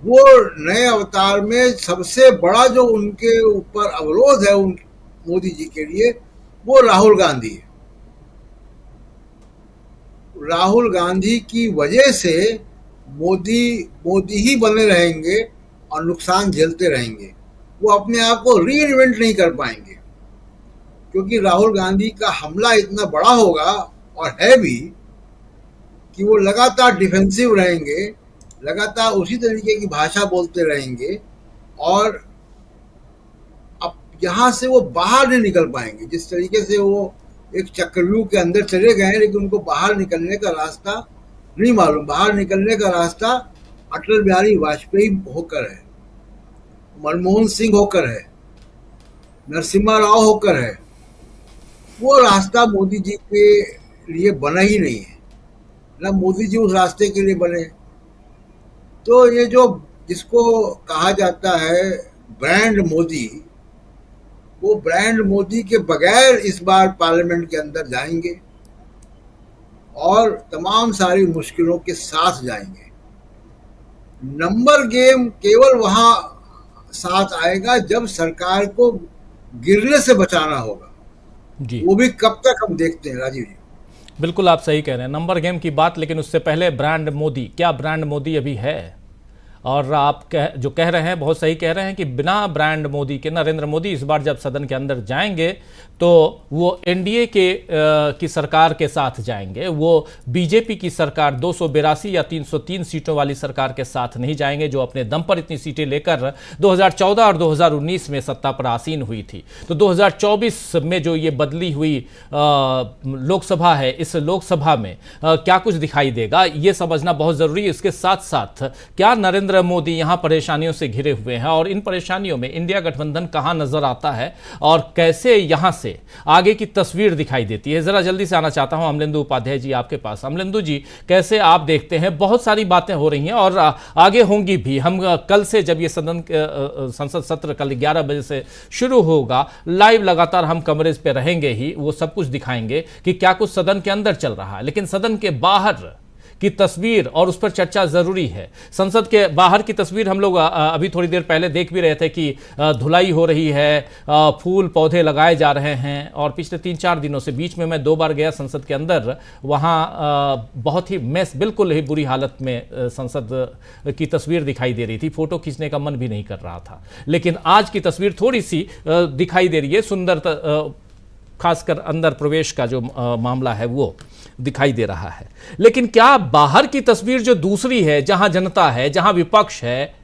वो नए अवतार में सबसे बड़ा जो उनके ऊपर अवरोध है मोदी जी के लिए, वो राहुल गांधी है। राहुल गांधी की वजह से मोदी ही बने रहेंगे और नुकसान झेलते रहेंगे। वो अपने आप को री इन्वेंट नहीं कर पाएंगे, क्योंकि राहुल गांधी का हमला इतना बड़ा होगा और है भी कि वो लगातार डिफेंसिव रहेंगे, लगातार उसी तरीके की भाषा बोलते रहेंगे और अब यहाँ से वो बाहर नहीं निकल पाएंगे। जिस तरीके से वो एक चक्रव्यूह के अंदर चले गए, लेकिन उनको बाहर निकलने का रास्ता नहीं मालूम। बाहर निकलने का रास्ता अटल बिहारी वाजपेयी होकर है, मनमोहन सिंह होकर है, नरसिम्हा राव होकर है। वो रास्ता मोदी जी के लिए बना ही नहीं है, ना मोदी जी उस रास्ते के लिए बने। तो ये जो जिसको कहा जाता है ब्रांड मोदी, वो ब्रांड मोदी के बगैर इस बार पार्लियामेंट के अंदर जाएंगे और तमाम सारी मुश्किलों के साथ जाएंगे। नंबर गेम केवल वहां साथ आएगा जब सरकार को गिरने से बचाना होगा जी। वो भी कब तक हम देखते हैं राजीव जी। बिल्कुल आप सही कह रहे हैं, नंबर गेम की बात। लेकिन उससे पहले ब्रांड मोदी, क्या ब्रांड मोदी अभी है? और आप जो कह रहे हैं बहुत सही कह रहे हैं कि बिना ब्रांड मोदी के, नरेंद्र मोदी इस बार जब सदन के अंदर जाएंगे तो वो एनडीए की सरकार के साथ जाएंगे, वो बीजेपी की सरकार 282 या 303 सीटों वाली सरकार के साथ नहीं जाएंगे, जो अपने दम पर इतनी सीटें लेकर 2014 और 2019 में सत्ता पर आसीन हुई थी। तो 2024 में जो ये बदली हुई लोकसभा है, इस लोकसभा में क्या कुछ दिखाई देगा ये समझना बहुत ज़रूरी है। इसके साथ साथ क्या नरेंद्र मोदी यहां परेशानियों से घिरे हुए हैं और इन परेशानियों में इंडिया गठबंधन कहां नजर आता है और कैसे यहां से आगे की तस्वीर दिखाई देती है? जरा जल्दी से आना चाहता हूं अमलेंदु उपाध्याय जी आपके पास। अमलेंदु जी, कैसे आप देखते हैं? बहुत सारी बातें हो रही हैं और आगे होंगी भी। हम कल से जब ये संसद सत्र कल 11 बजे से शुरू होगा, लाइव लगातार हम कवरेज पे रहेंगे ही, वो सब कुछ दिखाएंगे कि क्या कुछ सदन के अंदर चल रहा है। लेकिन सदन के बाहर की तस्वीर और उस पर चर्चा जरूरी है। संसद के बाहर की तस्वीर हम लोग अभी थोड़ी देर पहले देख भी रहे थे कि धुलाई हो रही है, फूल पौधे लगाए जा रहे हैं। और पिछले 3-4 दिनों से, बीच में मैं 2 बार गया संसद के अंदर, वहाँ बहुत ही मेस, बिल्कुल ही बुरी हालत में संसद की तस्वीर दिखाई दे रही थी। फोटो खींचने का मन भी नहीं कर रहा था। लेकिन आज की तस्वीर थोड़ी सी दिखाई दे रही है, सुंदर, खासकर अंदर प्रवेश का जो मामला है वो दिखाई दे रहा है। लेकिन क्या बाहर की तस्वीर जो दूसरी है, जहां जनता है, जहां विपक्ष है,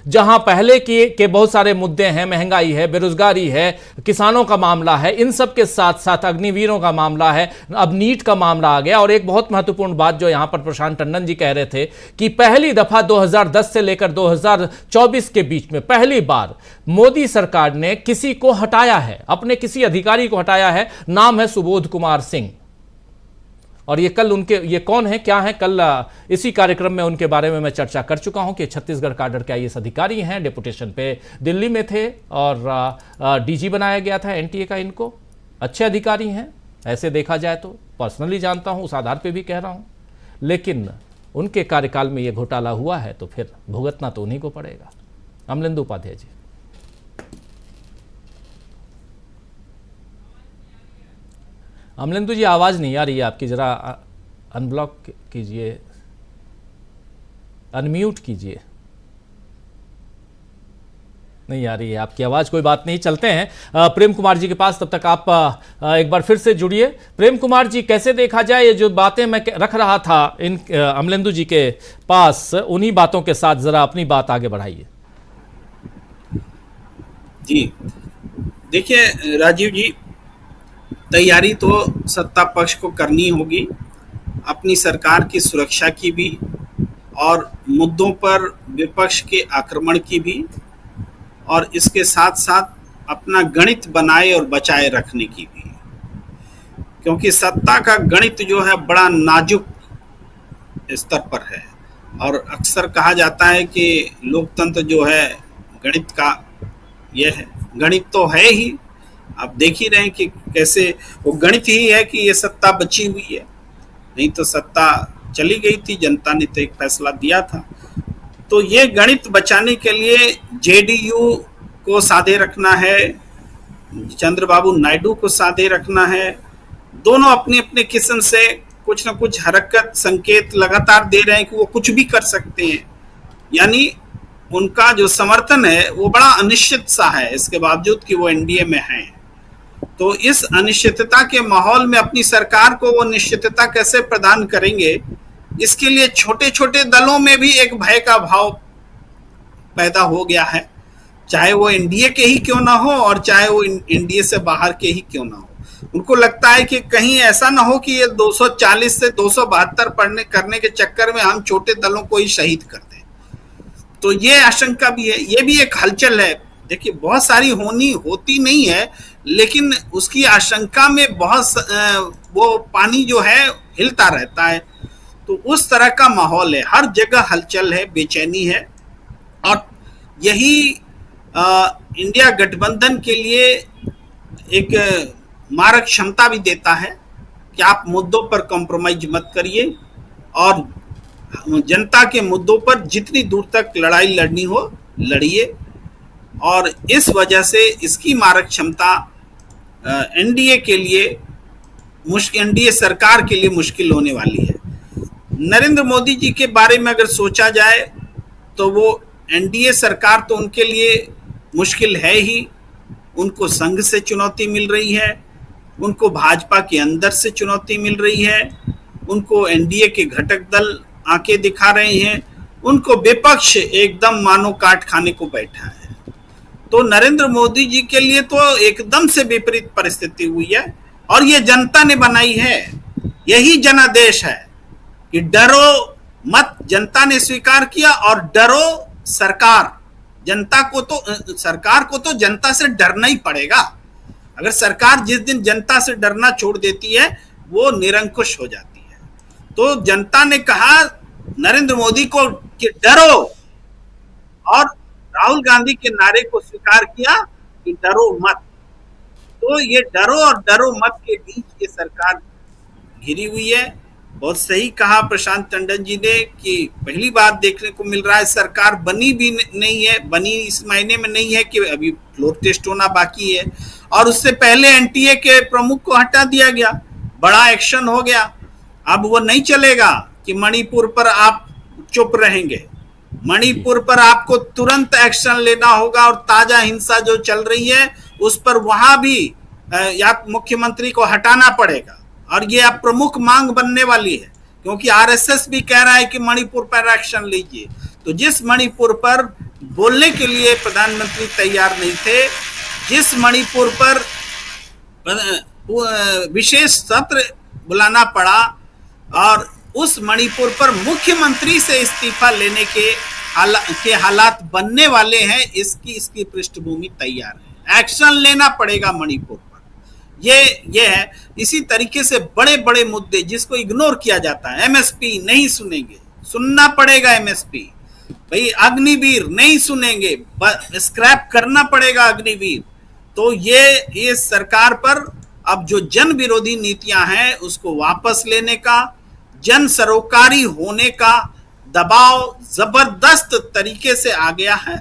जहां पहले के बहुत सारे मुद्दे हैं, महंगाई है, बेरोजगारी है, किसानों का मामला है, इन सब के साथ साथ अग्निवीरों का मामला है, अब नीट का मामला आ गया। और एक बहुत महत्वपूर्ण बात जो यहां पर प्रशांत टंडन जी कह रहे थे कि पहली दफा 2010 से लेकर 2024 के बीच में पहली बार मोदी सरकार ने किसी को हटाया है, अपने किसी अधिकारी को हटाया है। नाम है सुबोध कुमार सिंह। और ये कल उनके, ये कौन है, क्या है, कल इसी कार्यक्रम में उनके बारे में मैं चर्चा कर चुका हूं कि छत्तीसगढ़ काडर के आईएएस अधिकारी हैं, डेपुटेशन पे दिल्ली में थे और डीजी बनाया गया था एनटीए का। इनको अच्छे अधिकारी हैं ऐसे देखा जाए तो, पर्सनली जानता हूं, उस आधार पे भी कह रहा हूं। लेकिन उनके कार्यकाल में ये घोटाला हुआ है तो फिर भुगतना तो उन्हीं को पड़ेगा। अमलेंदु उपाध्याय जी। अमलेंदु जी, आवाज़ नहीं आ रही है आपकी, ज़रा अनब्लॉक कीजिए, अनम्यूट कीजिए। नहीं आ रही है आपकी आवाज, कोई बात नहीं, चलते हैं प्रेम कुमार जी के पास। तब तक आप एक बार फिर से जुड़िए। प्रेम कुमार जी, कैसे देखा जाए ये जो बातें मैं रख रहा था इन अमलेंदु जी के पास, उन्हीं बातों के साथ जरा अपनी बात आगे बढ़ाइए। जी देखिए राजीव जी, तैयारी तो सत्ता पक्ष को करनी होगी, अपनी सरकार की सुरक्षा की भी और मुद्दों पर विपक्ष के आक्रमण की भी, और इसके साथ साथ अपना गणित बनाए और बचाए रखने की भी, क्योंकि सत्ता का गणित जो है बड़ा नाजुक स्तर पर है। और अक्सर कहा जाता है कि लोकतंत्र जो है गणित का ये है, गणित तो है ही, आप देख ही रहे हैं कि कैसे वो गणित ही है कि ये सत्ता बची हुई है, नहीं तो सत्ता चली गई थी, जनता ने तो एक फैसला दिया था। तो ये गणित बचाने के लिए जेडीयू को साधे रखना है, चंद्रबाबू नायडू को साधे रखना है, दोनों अपने अपने किस्म से कुछ ना कुछ हरकत संकेत लगातार दे रहे हैं कि वो कुछ भी कर सकते हैं, यानी उनका जो समर्थन है वो बड़ा अनिश्चित सा है, इसके बावजूद कि वो एनडीए में हैं। तो इस अनिश्चितता के माहौल में अपनी सरकार को वो निश्चितता कैसे प्रदान करेंगे, इसके लिए छोटे छोटे दलों में भी एक भय का भाव पैदा हो गया है, चाहे वो एनडीए के ही क्यों ना हो और चाहे वो एनडीए से बाहर के ही क्यों ना हो। उनको लगता है कि कहीं ऐसा ना हो कि ये 240 से 272 करने के चक्कर में हम छोटे दलों को ही शहीद कर दें। तो ये आशंका भी है, ये भी एक हलचल है। देखिए बहुत सारी होती नहीं है, लेकिन उसकी आशंका में बहुत वो पानी जो है हिलता रहता है। तो उस तरह का माहौल है, हर जगह हलचल है, बेचैनी है, और यही इंडिया गठबंधन के लिए एक मारक क्षमता भी देता है कि आप मुद्दों पर कॉम्प्रोमाइज मत करिए और जनता के मुद्दों पर जितनी दूर तक लड़ाई लड़नी हो लड़िए। और इस वजह से इसकी मारक क्षमता एनडीए के लिए एनडीए सरकार के लिए मुश्किल होने वाली है। नरेंद्र मोदी जी के बारे में अगर सोचा जाए तो वो एनडीए सरकार तो उनके लिए मुश्किल है ही, उनको संघ से चुनौती मिल रही है, उनको भाजपा के अंदर से चुनौती मिल रही है, उनको एनडीए के घटक दल आंखें दिखा रहे हैं, उनको विपक्ष एकदम मानो काट खाने को बैठा है। तो नरेंद्र मोदी जी के लिए तो एकदम से विपरीत परिस्थिति हुई है, और ये जनता ने बनाई है, यही जनादेश है कि डरो मत, जनता ने स्वीकार किया, और डरो सरकार, सरकार को तो जनता से डरना ही पड़ेगा। अगर सरकार जिस दिन जनता से डरना छोड़ देती है वो निरंकुश हो जाती है। तो जनता ने कहा नरेंद्र मोदी को कि डरो, और राहुल गांधी के नारे को स्वीकार किया कि डरो मत। तो ये डरो और डरो मत के बीच ये सरकार घिरी हुई है। बहुत सही कहा प्रशांत टंडन जी ने कि पहली बार देखने को मिल रहा है, सरकार बनी भी नहीं है, बनी इस महीने में नहीं है कि अभी फ्लोर टेस्ट होना बाकी है, और उससे पहले एनटीए के प्रमुख को हटा दिया गया, बड़ा एक्शन हो गया। अब वो नहीं चलेगा कि मणिपुर पर आप चुप रहेंगे, मणिपुर पर आपको तुरंत एक्शन लेना होगा, और ताजा हिंसा जो चल रही है उस पर वहां भी या मुख्यमंत्री को हटाना पड़ेगा, और ये अब प्रमुख मांग बनने वाली है, क्योंकि आरएसएस भी कह रहा है कि मणिपुर पर एक्शन लीजिए। तो जिस मणिपुर पर बोलने के लिए प्रधानमंत्री तैयार नहीं थे, जिस मणिपुर पर विशेष सत्र बुलाना पड़ा, और उस मणिपुर पर मुख्यमंत्री से इस्तीफा लेने के हालात बनने वाले हैं, इसकी पृष्ठभूमि तैयार है, एक्शन लेना पड़ेगा मणिपुर पर। ये है। इसी तरीके से बड़े बड़े मुद्दे जिसको इग्नोर किया जाता है, एमएसपी नहीं सुनेंगे, सुनना पड़ेगा एमएसपी। भाई अग्निवीर नहीं सुनेंगे, स्क्रैप करना पड़ेगा अग्निवीर। तो ये सरकार पर अब जो जन विरोधी नीतियां हैं उसको वापस लेने का, जन सरोकारी होने का दबाव जबरदस्त तरीके से आ गया है,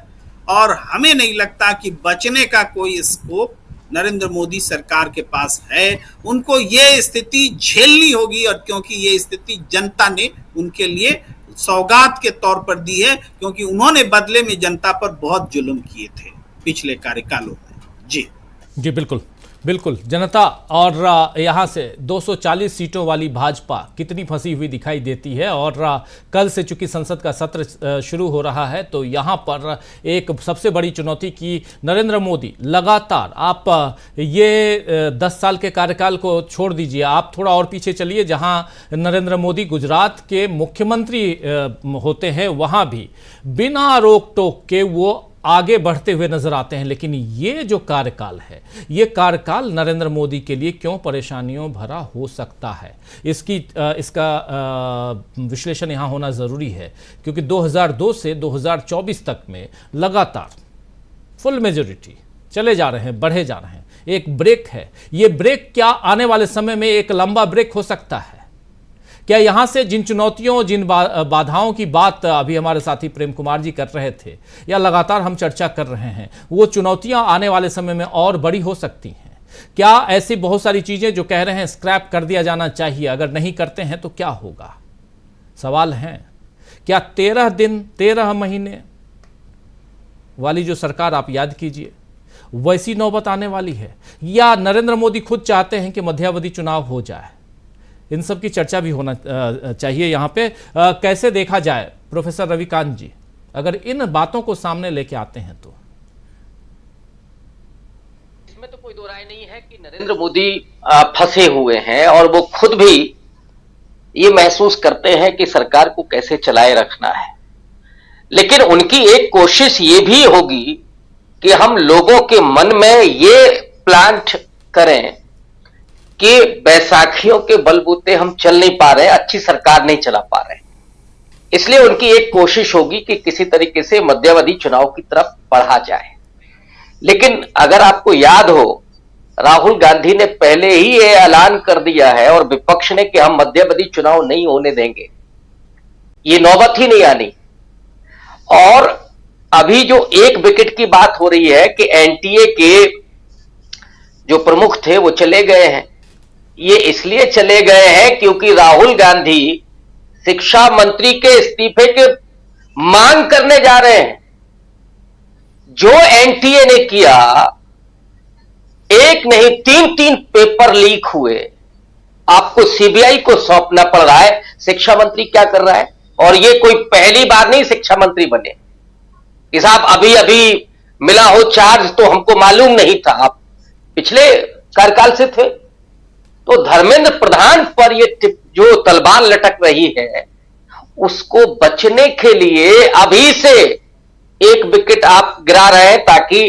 और हमें नहीं लगता कि बचने का कोई स्कोप नरेंद्र मोदी सरकार के पास है। उनको ये स्थिति झेलनी होगी, और क्योंकि ये स्थिति जनता ने उनके लिए सौगात के तौर पर दी है, क्योंकि उन्होंने बदले में जनता पर बहुत जुल्म किए थे। पिछले कार्यकालों में। जी जी बिल्कुल बिल्कुल। जनता और यहाँ से 240 सीटों वाली भाजपा कितनी फंसी हुई दिखाई देती है। और कल से चूंकि संसद का सत्र शुरू हो रहा है तो यहाँ पर एक सबसे बड़ी चुनौती की नरेंद्र मोदी लगातार, आप ये 10 साल के कार्यकाल को छोड़ दीजिए, आप थोड़ा और पीछे चलिए, जहाँ नरेंद्र मोदी गुजरात के मुख्यमंत्री होते हैं वहाँ भी बिना रोक टोक के वो आगे बढ़ते हुए नजर आते हैं। लेकिन ये जो कार्यकाल है, ये कार्यकाल नरेंद्र मोदी के लिए क्यों परेशानियों भरा हो सकता है, इसका विश्लेषण यहाँ होना ज़रूरी है। क्योंकि 2002 से 2024 तक में लगातार फुल मेजोरिटी चले जा रहे हैं, बढ़े जा रहे हैं। एक ब्रेक है, ये ब्रेक क्या आने वाले समय में एक लंबा ब्रेक हो सकता है? क्या यहाँ से जिन चुनौतियों, जिन बाधाओं की बात अभी हमारे साथी प्रेम कुमार जी कर रहे थे, या लगातार हम चर्चा कर रहे हैं, वो चुनौतियां आने वाले समय में और बड़ी हो सकती हैं? क्या ऐसी बहुत सारी चीजें जो कह रहे हैं स्क्रैप कर दिया जाना चाहिए, अगर नहीं करते हैं तो क्या होगा? सवाल है। क्या 13 दिन 13 महीने वाली जो सरकार आप याद कीजिए, वैसी नौबत आने वाली है, या नरेंद्र मोदी खुद चाहते हैं कि मध्यावधि चुनाव हो जाए? इन सब की चर्चा भी होना चाहिए यहाँ पे। कैसे देखा जाए प्रोफेसर रविकांत जी, अगर इन बातों को सामने लेके आते हैं तो? इसमें तो कोई दो राय नहीं है कि नरेंद्र मोदी फंसे हुए हैं और वो खुद भी ये महसूस करते हैं कि सरकार को कैसे चलाए रखना है। लेकिन उनकी एक कोशिश ये भी होगी कि हम लोगों के मन में ये प्लांट करें कि बैसाखियों के बलबूते हम चल नहीं पा रहे, अच्छी सरकार नहीं चला पा रहे। इसलिए उनकी एक कोशिश होगी कि किसी तरीके से मध्यावधि चुनाव की तरफ बढ़ा जाए। लेकिन अगर आपको याद हो, राहुल गांधी ने पहले ही ये ऐलान कर दिया है और विपक्ष ने कि हम मध्यावधि चुनाव नहीं होने देंगे, ये नौबत ही नहीं आनी। और अभी जो एक विकेट की बात हो रही है कि एनटीए के जो प्रमुख थे वो चले गए हैं, ये इसलिए चले गए हैं क्योंकि राहुल गांधी शिक्षा मंत्री के इस्तीफे के मांग करने जा रहे हैं। जो एनटीए ने किया, एक नहीं 3 पेपर लीक हुए, आपको सीबीआई को सौंपना पड़ रहा है। शिक्षा मंत्री क्या कर रहा है? और ये कोई पहली बार नहीं शिक्षा मंत्री बने कि साहब अभी अभी मिला हो चार्ज तो हमको मालूम नहीं था, आप पिछले कार्यकाल से थे। तो धर्मेंद्र प्रधान पर ये जो तलवार लटक रही है, उसको बचने के लिए अभी से एक विकेट आप गिरा रहे हैं ताकि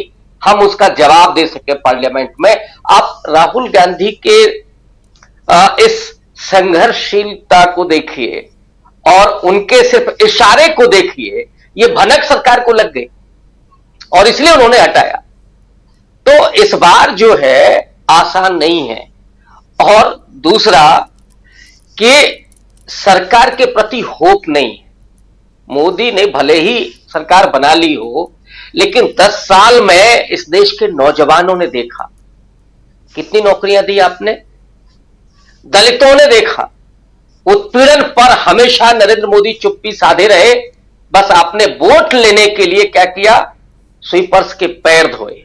हम उसका जवाब दे सके पार्लियामेंट में। आप राहुल गांधी के इस संघर्षशीलता को देखिए और उनके सिर्फ इशारे को देखिए, ये भनक सरकार को लग गई और इसलिए उन्होंने हटाया। तो इस बार जो है आसान नहीं है। और दूसरा कि सरकार के प्रति होप नहीं है। मोदी ने भले ही सरकार बना ली हो, लेकिन 10 साल में इस देश के नौजवानों ने देखा कितनी नौकरियां दी आपने, दलितों ने देखा, उत्पीड़न पर हमेशा नरेंद्र मोदी चुप्पी साधे रहे। बस आपने वोट लेने के लिए क्या किया? स्वीपर्स के पैर धोए।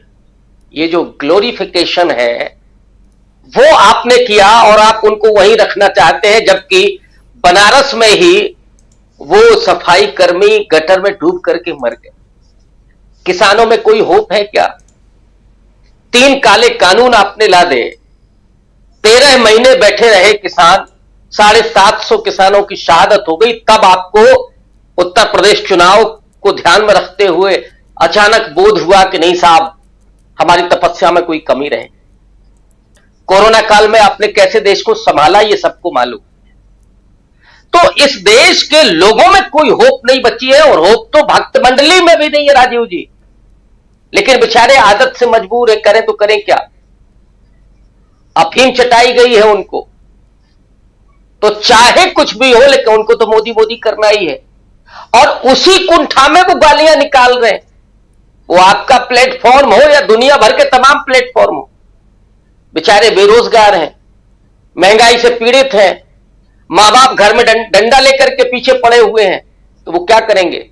ये जो ग्लोरिफिकेशन है वो आपने किया और आप उनको वहीं रखना चाहते हैं, जबकि बनारस में ही वो सफाई कर्मी गटर में डूब करके मर गए। किसानों में कोई होप है क्या? 3 काले कानून आपने ला दे, 13 महीने बैठे रहे किसान, 750 किसानों की शहादत हो गई। तब आपको उत्तर प्रदेश चुनाव को ध्यान में रखते हुए अचानक बोध हुआ कि नहीं साहब, हमारी तपस्या में कोई कमी रहे। कोरोना काल में आपने कैसे देश को संभाला, ये सबको मालूम। तो इस देश के लोगों में कोई होप नहीं बची है, और होप तो भक्त मंडली में भी नहीं है राजीव जी। लेकिन बेचारे आदत से मजबूर है, करें तो करें क्या? अफीम चटाई गई है उनको, तो चाहे कुछ भी हो लेकिन उनको तो मोदी मोदी करना ही है। और उसी कुंठा में वो गालियां निकाल रहे हैं, वो आपका प्लेटफॉर्म हो या दुनिया भर के तमाम प्लेटफॉर्म हो। बेचारे बेरोजगार हैं, महंगाई से पीड़ित हैं, मां बाप घर में डंडा लेकर के पीछे पड़े हुए हैं, तो वो क्या करेंगे?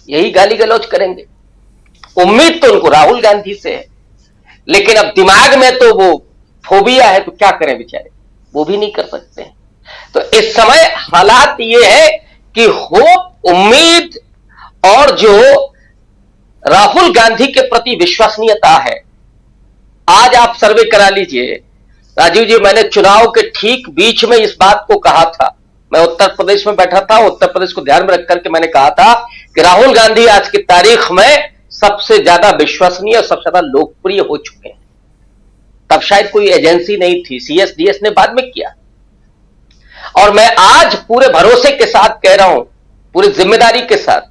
यही गाली गलौज करेंगे। उम्मीद तो उनको राहुल गांधी से है, लेकिन अब दिमाग में तो वो फोबिया है, तो क्या करें बेचारे, वो भी नहीं कर सकते हैं। तो इस समय हालात ये है कि होप, उम्मीद और जो राहुल गांधी के प्रति विश्वसनीयता है, आज आप सर्वे करा लीजिए राजीव जी, मैंने चुनाव के ठीक बीच में इस बात को कहा था, मैं उत्तर प्रदेश में बैठा था, उत्तर प्रदेश को ध्यान में रख करके मैंने कहा था कि राहुल गांधी आज की तारीख में सबसे ज्यादा विश्वसनीय और सबसे ज्यादा लोकप्रिय हो चुके हैं। तब शायद कोई एजेंसी नहीं थी, सीएसडीएस ने बाद में किया। और मैं आज पूरे भरोसे के साथ कह रहा हूं, पूरी जिम्मेदारी के साथ,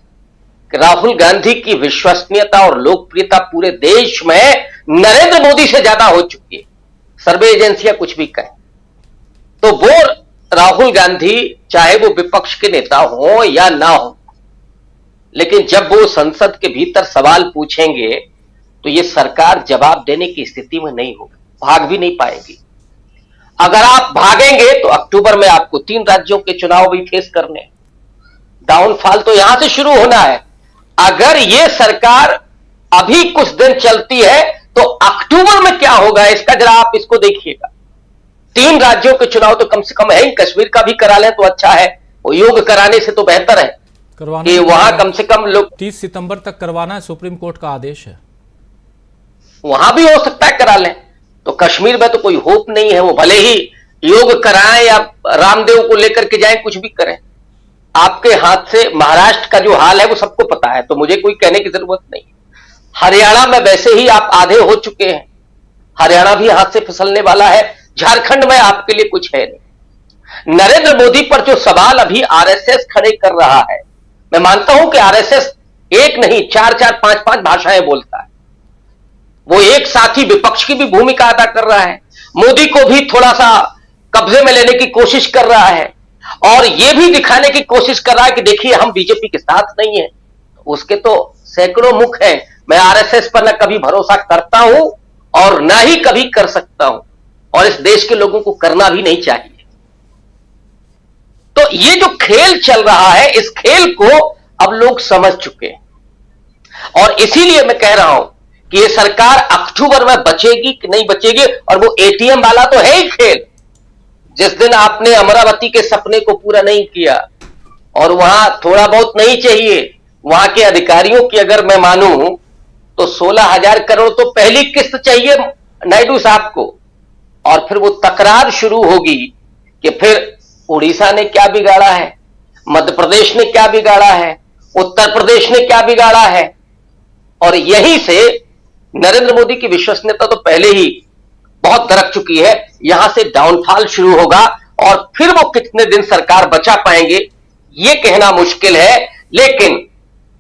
कि राहुल गांधी की विश्वसनीयता और लोकप्रियता पूरे देश में नरेंद्र मोदी से ज्यादा हो चुकी है, सर्वे एजेंसियां कुछ भी कहें। तो वो राहुल गांधी चाहे वो विपक्ष के नेता हो या ना हो, लेकिन जब वो संसद के भीतर सवाल पूछेंगे तो ये सरकार जवाब देने की स्थिति में नहीं होगी, भाग भी नहीं पाएगी। अगर आप भागेंगे तो अक्टूबर में आपको 3 राज्यों के चुनाव भी फेस करने, डाउनफॉल तो यहां से शुरू होना है। अगर ये सरकार अभी कुछ दिन चलती है तो अक्टूबर में क्या होगा, इसका जरा आप इसको देखिएगा। 3 राज्यों के चुनाव तो कम से कम है ही, कश्मीर का भी करा लें तो अच्छा है, वो योग कराने से तो बेहतर है कि वहां कम से कम लोग 30 सितंबर तक करवाना है, सुप्रीम कोर्ट का आदेश है, वहां भी हो सकता है करा लें। तो कश्मीर में तो कोई होप नहीं है, वो भले ही योग कराएं या रामदेव को लेकर के जाएं, कुछ भी करें, आपके हाथ से। महाराष्ट्र का जो हाल है वो सबको पता है, तो मुझे कोई कहने की जरूरत नहीं। हरियाणा में वैसे ही आप आधे हो चुके हैं, हरियाणा भी हाथ से फिसलने वाला है, झारखंड में आपके लिए कुछ है नहीं। नरेंद्र मोदी पर जो सवाल अभी आरएसएस खड़े कर रहा है, मैं मानता हूं कि आरएसएस एक नहीं 4-4, 5-5 भाषाएं बोलता है, वो एक साथी विपक्ष की भी भूमिका अदा कर रहा है, मोदी को भी थोड़ा सा कब्जे में लेने की कोशिश कर रहा है, और यह भी दिखाने की कोशिश कर रहा है कि देखिए हम बीजेपी के साथ नहीं है। उसके तो सैकड़ों मुख हैं। मैं आरएसएस पर न कभी भरोसा करता हूं और ना ही कभी कर सकता हूं, और इस देश के लोगों को करना भी नहीं चाहिए। तो ये जो खेल चल रहा है, इस खेल को अब लोग समझ चुके हैं, और इसीलिए मैं कह रहा हूं कि ये सरकार अक्टूबर में बचेगी कि नहीं बचेगी। और वो एटीएम वाला तो है ही खेल। जिस दिन आपने अमरावती के सपने को पूरा नहीं किया, और वहां थोड़ा बहुत नहीं चाहिए, वहां के अधिकारियों की अगर मैं मानूं तो 16,000 करोड़ तो पहली किस्त चाहिए नायडू साहब को, और फिर वो तकरार शुरू होगी कि फिर उड़ीसा ने क्या बिगाड़ा है, मध्य प्रदेश ने क्या बिगाड़ा है, उत्तर प्रदेश ने क्या बिगाड़ा है। और यहीं से नरेंद्र मोदी की विश्वसनीयता तो पहले ही बहुत दरक चुकी है, यहां से डाउनफॉल शुरू होगा, और फिर वो कितने दिन सरकार बचा पाएंगे ये कहना मुश्किल है। लेकिन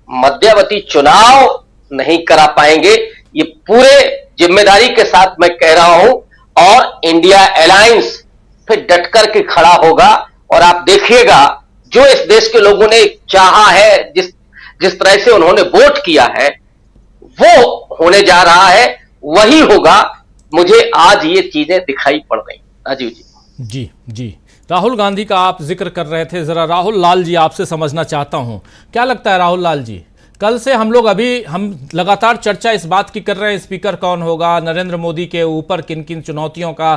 मध्यावधि चुनाव नहीं करा पाएंगे, ये पूरे जिम्मेदारी के साथ मैं कह रहा हूं। और इंडिया अलायंस फिर डट करके खड़ा होगा, और आप देखिएगा जो इस देश के लोगों ने चाहा है, जिस तरह से उन्होंने वोट किया है, वो होने जा रहा है, वही होगा। मुझे आज ये चीजें दिखाई पड़ रही। राजीव जी जी राहुल गांधी का आप जिक्र कर रहे थे, जरा राहुल लाल जी आपसे समझना चाहता हूं, क्या लगता है राहुल लाल जी, कल से हम लगातार चर्चा इस बात की कर रहे हैं, स्पीकर कौन होगा, नरेंद्र मोदी के ऊपर किन किन चुनौतियों का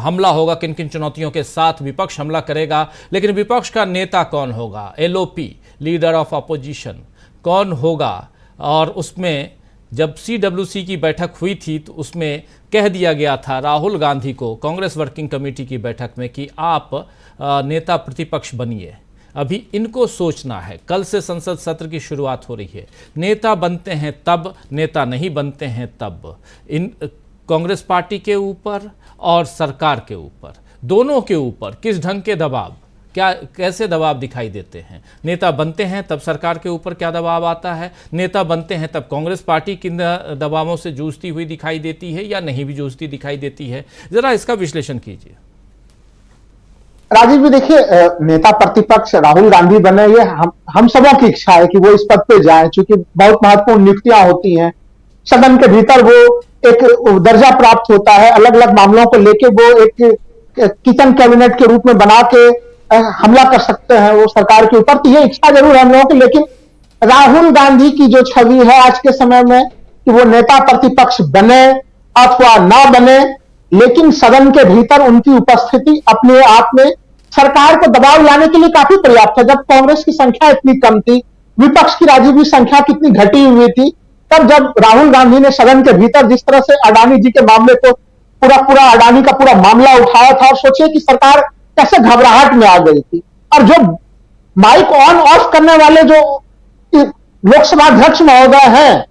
हमला होगा, किन किन चुनौतियों के साथ विपक्ष हमला करेगा, लेकिन विपक्ष का नेता कौन होगा, एलओपी लीडर ऑफ अपोजिशन कौन होगा। और उसमें जब सीडब्ल्यूसी की बैठक हुई थी तो उसमें कह दिया गया था राहुल गांधी को कांग्रेस वर्किंग कमेटी की बैठक में कि आप नेता प्रतिपक्ष बनिए। अभी इनको सोचना है, कल से संसद सत्र की शुरुआत हो रही है, नेता बनते हैं तब, नेता नहीं बनते हैं तब। इन कांग्रेस पार्टी के ऊपर और सरकार के ऊपर, दोनों के ऊपर किस ढंग के दबाव, क्या कैसे दबाव दिखाई देते हैं। नेता बनते हैं तब सरकार के ऊपर क्या दबाव आता है, नेता बनते हैं तब कांग्रेस पार्टी किन दबावों से जूझती हुई दिखाई देती है या नहीं भी जूझती दिखाई देती है, जरा इसका विश्लेषण कीजिए। राजीव जी देखिए, नेता प्रतिपक्ष राहुल गांधी बने, ये हम सबों की इच्छा है कि वो इस पद पे जाएं, क्योंकि बहुत महत्वपूर्ण नियुक्तियां होती हैं। सदन के भीतर वो एक दर्जा प्राप्त होता है, अलग अलग मामलों को लेके वो एक किचन कैबिनेट के रूप में बना के हमला कर सकते हैं वो सरकार के ऊपर। तो ये इच्छा जरूर है हम लोगों की, लेकिन राहुल गांधी की जो छवि है आज के समय में कि वो नेता प्रतिपक्ष बने अथवा ना बने, लेकिन सदन के भीतर उनकी उपस्थिति अपने आप में सरकार को दबाव लाने के लिए काफी पर्याप्त है। जब कांग्रेस की संख्या इतनी कम थी, विपक्ष की राजीव जी संख्या कितनी घटी हुई थी, तब जब राहुल गांधी ने सदन के भीतर जिस तरह से अडानी जी के मामले को पूरा अडानी का पूरा मामला उठाया था, और सोचिए कि सरकार कैसे घबराहट में आ गई थी। और जो माइक ऑन ऑफ करने वाले जो लोकसभा अध्यक्ष महोदय हैं,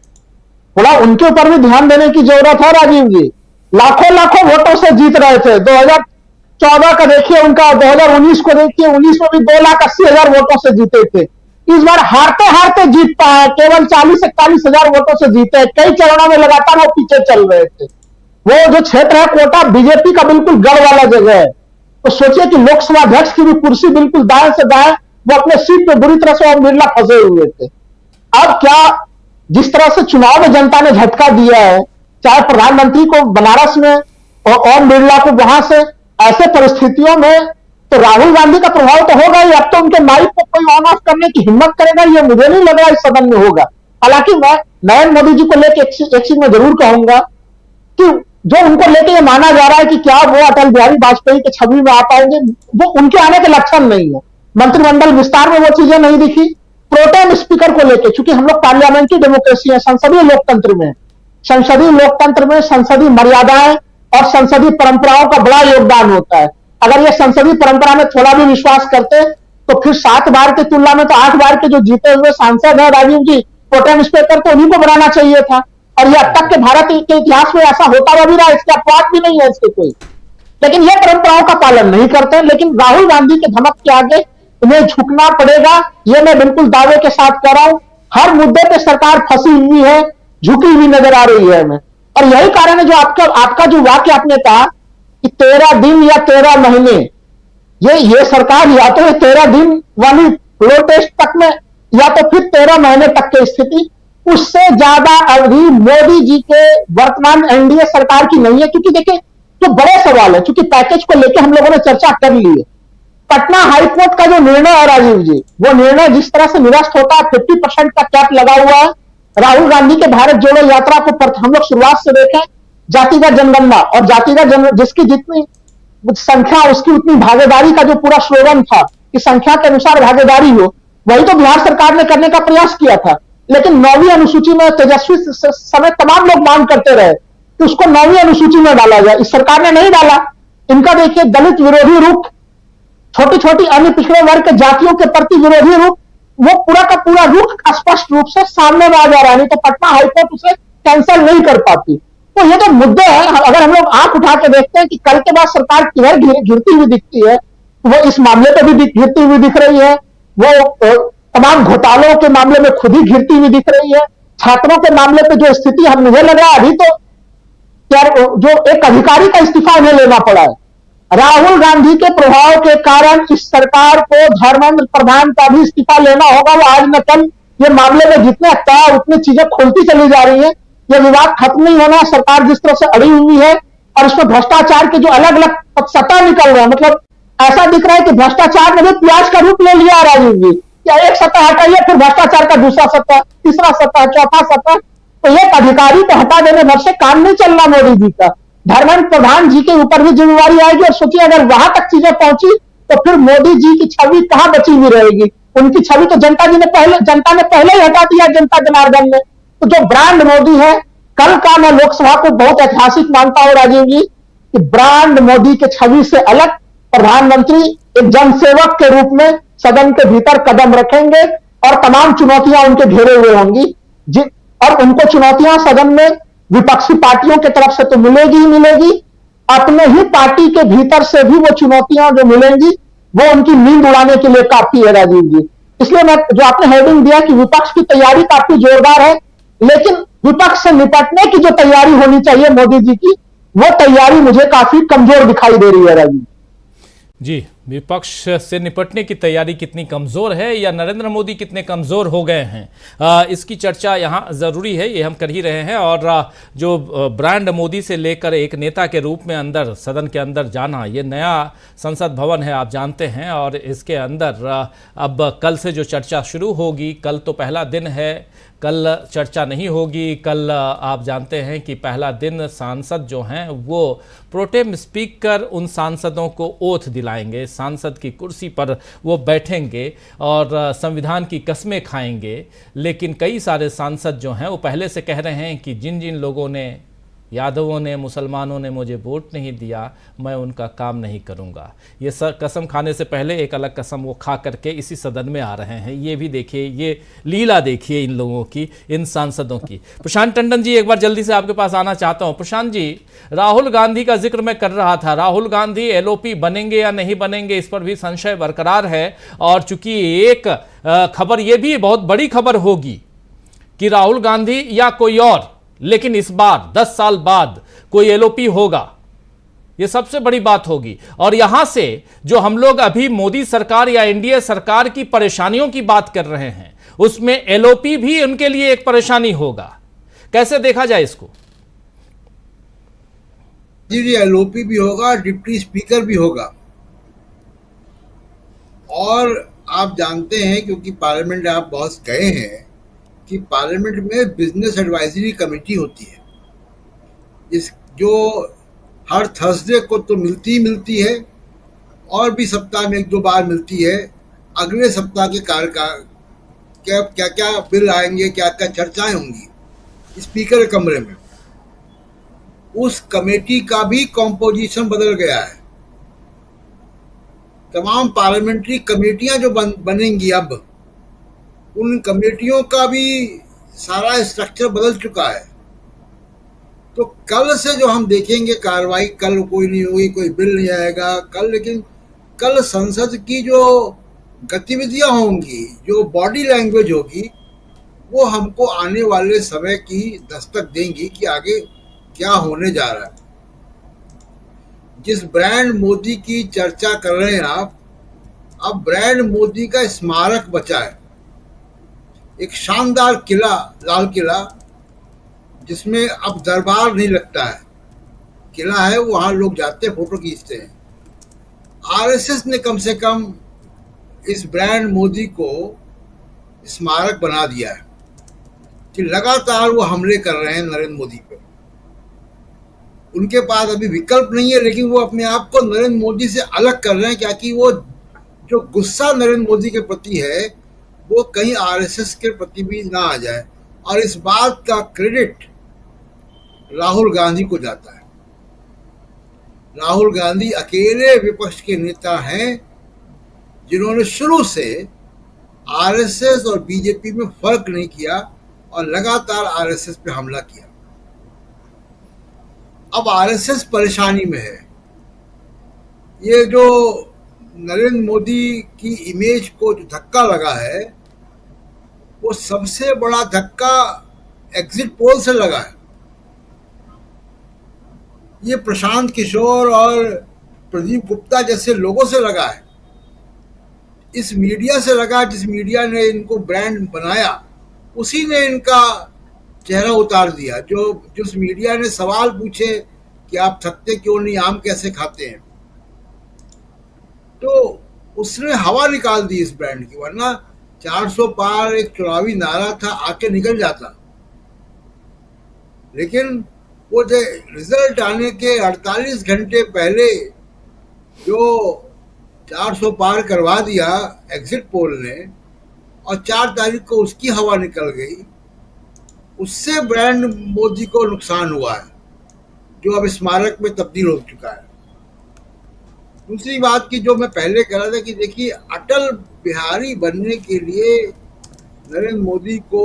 थोड़ा उनके ऊपर भी ध्यान देने की जरूरत है। राजीव जी लाखों वोटों से जीत रहे थे। 2014 का देखिए उनका, 2019 को देखिए, 19 में भी 2,80,000 वोटों से जीते थे। इस बार हारते जीत पाए, केवल 40-41 हजार वोटों से जीते। कई चरणों में लगातार वो पीछे चल रहे थे। वो जो क्षेत्र है कोटा बीजेपी का बिल्कुल गढ़ वाला जगह है। तो सोचिए कि लोकसभा अध्यक्ष की भी कुर्सी बिल्कुल दाएं से दाएं, वो अपने सीट पे बुरी तरह से ओम बिरला फंसे हुए थे। अब क्या जिस तरह से चुनाव में जनता ने झटका दिया है, चाहे प्रधानमंत्री को बनारस में और ओम बिरला को वहां से, ऐसे परिस्थितियों में तो राहुल गांधी का प्रभाव तो होगा ही। अब तो उनके माइक को कोई ऑन ऑफ करने की हिम्मत करेगा, ये मुझे नहीं लग रहा इस सदन में होगा। हालांकि मैं नरेंद्र मोदी जी को लेकर एक चीज में जरूर कहूंगा कि जो उनको लेके ये माना जा रहा है कि क्या वो अटल बिहारी वाजपेयी के छवि में आ पाएंगे, वो उनके आने के लक्षण नहीं है। मंत्रिमंडल विस्तार में वो चीजें नहीं दिखी। प्रोटेम स्पीकर को लेकर, चूंकि हम लोग पार्लियामेंट्री डेमोक्रेसी है, संसदीय लोकतंत्र में, संसदीय मर्यादाएं और संसदीय परंपराओं का बड़ा योगदान होता है। अगर ये संसदीय परंपरा में थोड़ा भी विश्वास करते तो फिर 7 बार की तुलना में तो 8 बार के जो जीते हुए सांसद है राजीव जी, प्रोटेम स्पीकर, तो उन्हीं को बनाना चाहिए था। और ये अब तक के भारत के इतिहास में ऐसा होता हुआ भी रहा, इसके अपवाद भी नहीं है इसके कोई। लेकिन ये परंपराओं का पालन नहीं करते। लेकिन राहुल गांधी के धमक के आगे उन्हें झुकना पड़ेगा, ये मैं बिल्कुल दावे के साथ कह रहा हूं। हर मुद्दे पे सरकार फंसी हुई है, झुकी हुई नजर आ रही है हमें। और यही कारण है जो आपका जो वाक्य आपने कहा कि 13 दिन या 13 महीने, ये सरकार या तो 13 दिन वाली फ्लो टेस्ट तक में, या तो फिर 13 महीने तक की स्थिति, उससे ज्यादा अवधि मोदी जी के वर्तमान एनडीए सरकार की नहीं है। क्योंकि देखिए जो बड़े सवाल है, क्योंकि पैकेज को लेकर हम लोगों ने चर्चा कर ली है। पटना हाईकोर्ट का जो निर्णय है राजीव जी, वो निर्णय जिस तरह से निरस्त होता है, 50% का कैप लगा हुआ है। राहुल गांधी के भारत जोड़ो यात्रा को हम लोग शुरुआत से देखें, जातिगत जनगणना और जिसकी जितनी संख्या उसकी उतनी भागीदारी का जो पूरा स्लोगन था कि संख्या के अनुसार भागीदारी हो, वही तो बिहार सरकार ने करने का प्रयास किया था। लेकिन 9वीं अनुसूची में तेजस्वी समेत तमाम लोग मांग करते रहे कि उसको 9वीं अनुसूची में डाला जाए, इस सरकार ने नहीं डाला। इनका देखिए दलित विरोधी रुख, छोटी अन्य पिछड़े वर्ग के जातियों के प्रति विरोधी रुख, वो पूरा का पूरा रुख स्पष्ट रूप से सामने में आ जा रहा है। नहीं तो पटना हाईकोर्ट उसे कैंसिल नहीं कर पाती। तो ये जो मुद्दे हैं, अगर हम लोग आंख उठा के देखते हैं कि कल के बाद सरकार किधर घिरती हुई दिखती है, वो इस मामले पे भी घिरती हुई दिख रही है, वो तमाम घोटालों के मामले में खुद ही घिरती हुई दिख रही है। छात्रों के मामले पे जो स्थिति हम मुझे लग रहा है अभी तो जो एक अधिकारी का इस्तीफा इन्हें लेना पड़ा है, राहुल गांधी के प्रभाव के कारण इस सरकार को धर्मेंद्र प्रधान का भी इस्तीफा लेना होगा। वो आज न कल ये मामले में जितने तय उतनी चीजें खुलती चली जा रही है। ये विवाद खत्म नहीं होना, सरकार जिस तरह से अड़ी हुई है और इसमें भ्रष्टाचार के जो अलग अलग सतह निकल रहे हैं, मतलब ऐसा दिख रहा है कि भ्रष्टाचार ने भी प्याज का रूप ले लिया राजीव जी। क्या एक सतह हटाइए, फिर भ्रष्टाचार का दूसरा सतह, तीसरा सतह, चौथा सतह। तो एक अधिकारी को हटा देने भर से काम नहीं चल रहा मोदी जी का। धर्मेंद्र प्रधान जी के ऊपर भी जिम्मेवारी आएगी। और सोचिए अगर वहां तक चीजें पहुंची तो फिर मोदी जी की छवि कहां बची हुई रहेगी। उनकी छवि तो जनता ने पहले ही हटा दिया, जनता जनार्दन ने। तो जो ब्रांड मोदी है, कल का मैं लोकसभा को बहुत ऐतिहासिक मानता हूं राजीव जी, कि ब्रांड मोदी के छवि से अलग प्रधानमंत्री एक जनसेवक के रूप में सदन के भीतर कदम रखेंगे और तमाम चुनौतियां उनके घेरे हुए होंगी। और उनको चुनौतियां सदन में विपक्षी पार्टियों की तरफ से तो मिलेगी ही मिलेगी, अपने ही पार्टी के भीतर से भी वो चुनौतियां जो मिलेंगी वो उनकी नींद उड़ाने के लिए काफी है राजीव जी। इसलिए मैं जो आपने हेडिंग दिया कि विपक्ष की तैयारी काफी जोरदार है, लेकिन विपक्ष से निपटने की जो तैयारी होनी चाहिए मोदी जी की, वो तैयारी मुझे काफी कमजोर दिखाई दे रही है राजीव। जी, विपक्ष से निपटने की तैयारी कितनी कमज़ोर है या नरेंद्र मोदी कितने कमज़ोर हो गए हैं, इसकी चर्चा यहाँ ज़रूरी है, ये हम कर ही रहे हैं। और जो ब्रांड मोदी से लेकर एक नेता के रूप में अंदर सदन के अंदर जाना, ये नया संसद भवन है आप जानते हैं, और इसके अंदर अब कल से जो चर्चा शुरू होगी, कल तो पहला दिन है, कल चर्चा नहीं होगी। कल आप जानते हैं कि पहला दिन सांसद जो हैं वो प्रोटेम स्पीकर उन सांसदों को ओथ दिलाएंगे, सांसद की कुर्सी पर वो बैठेंगे और संविधान की कस्में खाएंगे। लेकिन कई सारे सांसद जो हैं वो पहले से कह रहे हैं कि जिन जिन लोगों ने, यादवों ने, मुसलमानों ने मुझे वोट नहीं दिया, मैं उनका काम नहीं करूंगा। ये कसम खाने से पहले एक अलग कसम वो खा करके इसी सदन में आ रहे हैं। ये भी देखिए, ये लीला देखिए इन लोगों की, इन सांसदों की। प्रशांत टंडन जी, एक बार जल्दी से आपके पास आना चाहता हूं। प्रशांत जी, राहुल गांधी का जिक्र मैं कर रहा था। राहुल गांधी एलओपी बनेंगे या नहीं बनेंगे, इस पर भी संशय बरकरार है। और चूंकि एक खबर ये भी बहुत बड़ी खबर होगी कि राहुल गांधी या कोई और, लेकिन इस बार 10 साल बाद कोई एलओपी होगा, यह सबसे बड़ी बात होगी। और यहां से जो हम लोग अभी मोदी सरकार या एनडीए सरकार की परेशानियों की बात कर रहे हैं, उसमें एलओपी भी उनके लिए एक परेशानी होगा। कैसे देखा जाए इसको? जी, एलओपी भी होगा, डिप्टी स्पीकर भी होगा। और आप जानते हैं, क्योंकि पार्लियामेंट आप बहुत गए हैं, कि पार्लियामेंट में बिजनेस एडवाइजरी कमेटी होती है, जो हर थर्सडे को तो मिलती है, और भी सप्ताह में 1-2 बार मिलती है। अगले सप्ताह के कार्य का क्या क्या बिल आएंगे, क्या क्या चर्चाएं होंगी स्पीकर के कमरे में, उस कमेटी का भी कॉम्पोजिशन बदल गया है। तमाम पार्लियामेंट्री कमेटियां जो बनेंगी अब, उन कमेटियों का भी सारा स्ट्रक्चर बदल चुका है। तो कल से जो हम देखेंगे कार्रवाई, कल कोई नहीं होगी, कोई बिल नहीं आएगा कल, लेकिन कल संसद की जो गतिविधियां होंगी, जो बॉडी लैंग्वेज होगी, वो हमको आने वाले समय की दस्तक देंगी कि आगे क्या होने जा रहा है। जिस ब्रांड मोदी की चर्चा कर रहे हैं आप, अब ब्रांड मोदी का स्मारक बचा है, एक शानदार किला, लाल किला, जिसमें अब दरबार नहीं लगता है, किला है, वहां लोग जाते हैं, फोटो खींचते हैं। आरएसएस ने कम से कम इस ब्रांड मोदी को स्मारक बना दिया है कि लगातार वो हमले कर रहे हैं नरेंद्र मोदी पे। उनके पास अभी विकल्प नहीं है, लेकिन वो अपने आप को नरेंद्र मोदी से अलग कर रहे हैं, क्योंकि वो जो गुस्सा नरेंद्र मोदी के प्रति है, वो कहीं आरएसएस के प्रति भी ना आ जाए। और इस बात का क्रेडिट राहुल गांधी को जाता है। राहुल गांधी अकेले विपक्ष के नेता हैं जिन्होंने शुरू से आरएसएस और बीजेपी में फर्क नहीं किया और लगातार आरएसएस पे हमला किया। अब आरएसएस परेशानी में है। ये जो नरेंद्र मोदी की इमेज को जो धक्का लगा है, वो सबसे बड़ा धक्का एग्जिट पोल से लगा है। ये प्रशांत किशोर और प्रदीप गुप्ता जैसे लोगों से लगा है। इस मीडिया से लगा, जिस मीडिया ने इनको ब्रांड बनाया, उसी ने इनका चेहरा उतार दिया। जिस मीडिया ने सवाल पूछे कि आप थकते क्यों नहीं, आम कैसे खाते हैं, तो उसने हवा निकाल दी इस ब्रांड की। वरना 400 पार एक चुनावी नारा था, आके निकल जाता। लेकिन वो जो रिजल्ट आने के 48 घंटे पहले जो 400 पार करवा दिया एग्जिट पोल ने, और 4 तारीख को उसकी हवा निकल गई, उससे ब्रांड मोदी को नुकसान हुआ है, जो अब स्मारक में तब्दील हो चुका है। दूसरी बात की जो मैं पहले कह रहा था कि देखिए, अटल बिहारी बनने के लिए नरेंद्र मोदी को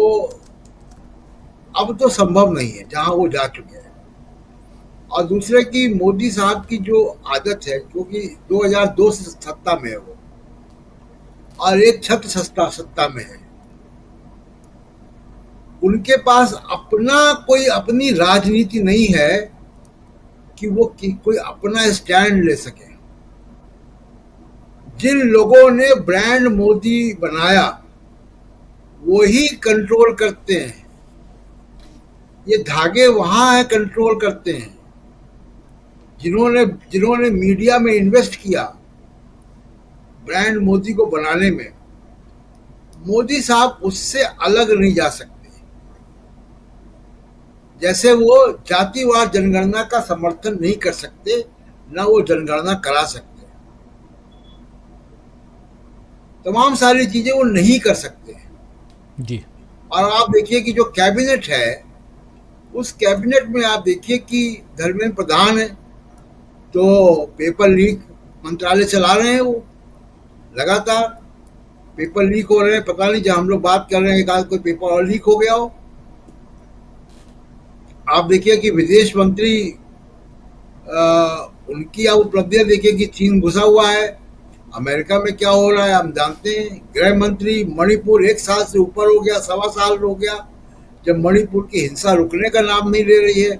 अब तो संभव नहीं है जहां वो जा चुके हैं। और दूसरे की मोदी साहब की जो आदत है, क्योंकि 2002 से सत्ता में है वो, और एक छत्र सत्ता में है, उनके पास अपनी राजनीति नहीं है कि वो कोई अपना स्टैंड ले सके। जिन लोगों ने ब्रांड मोदी बनाया वो ही कंट्रोल करते हैं। ये धागे वहां है, कंट्रोल करते हैं। जिन्होंने मीडिया में इन्वेस्ट किया ब्रांड मोदी को बनाने में, मोदी साहब उससे अलग नहीं जा सकते। जैसे वो जातिवार जनगणना का समर्थन नहीं कर सकते, ना वो जनगणना करा सकते, तमाम सारी चीजें वो नहीं कर सकते जी। और आप देखिए कि जो कैबिनेट है, उस कैबिनेट में आप देखिए कि धर्मेंद्र प्रधान है, तो पेपर लीक मंत्रालय चला रहे हैं, वो लगातार पेपर लीक हो रहे हैं। पता नहीं, जब हम लोग बात कर रहे हैं कि कोई पेपर और लीक हो गया हो। आप देखिए कि विदेश मंत्री उनकी आप उपलब्धियां देखिए कि चीन घुसा हुआ है, अमेरिका में क्या हो रहा है हम जानते हैं। गृह मंत्री मणिपुर 1 साल से ऊपर हो गया, 1.25 साल हो गया, जब मणिपुर की हिंसा रुकने का नाम नहीं ले रही है।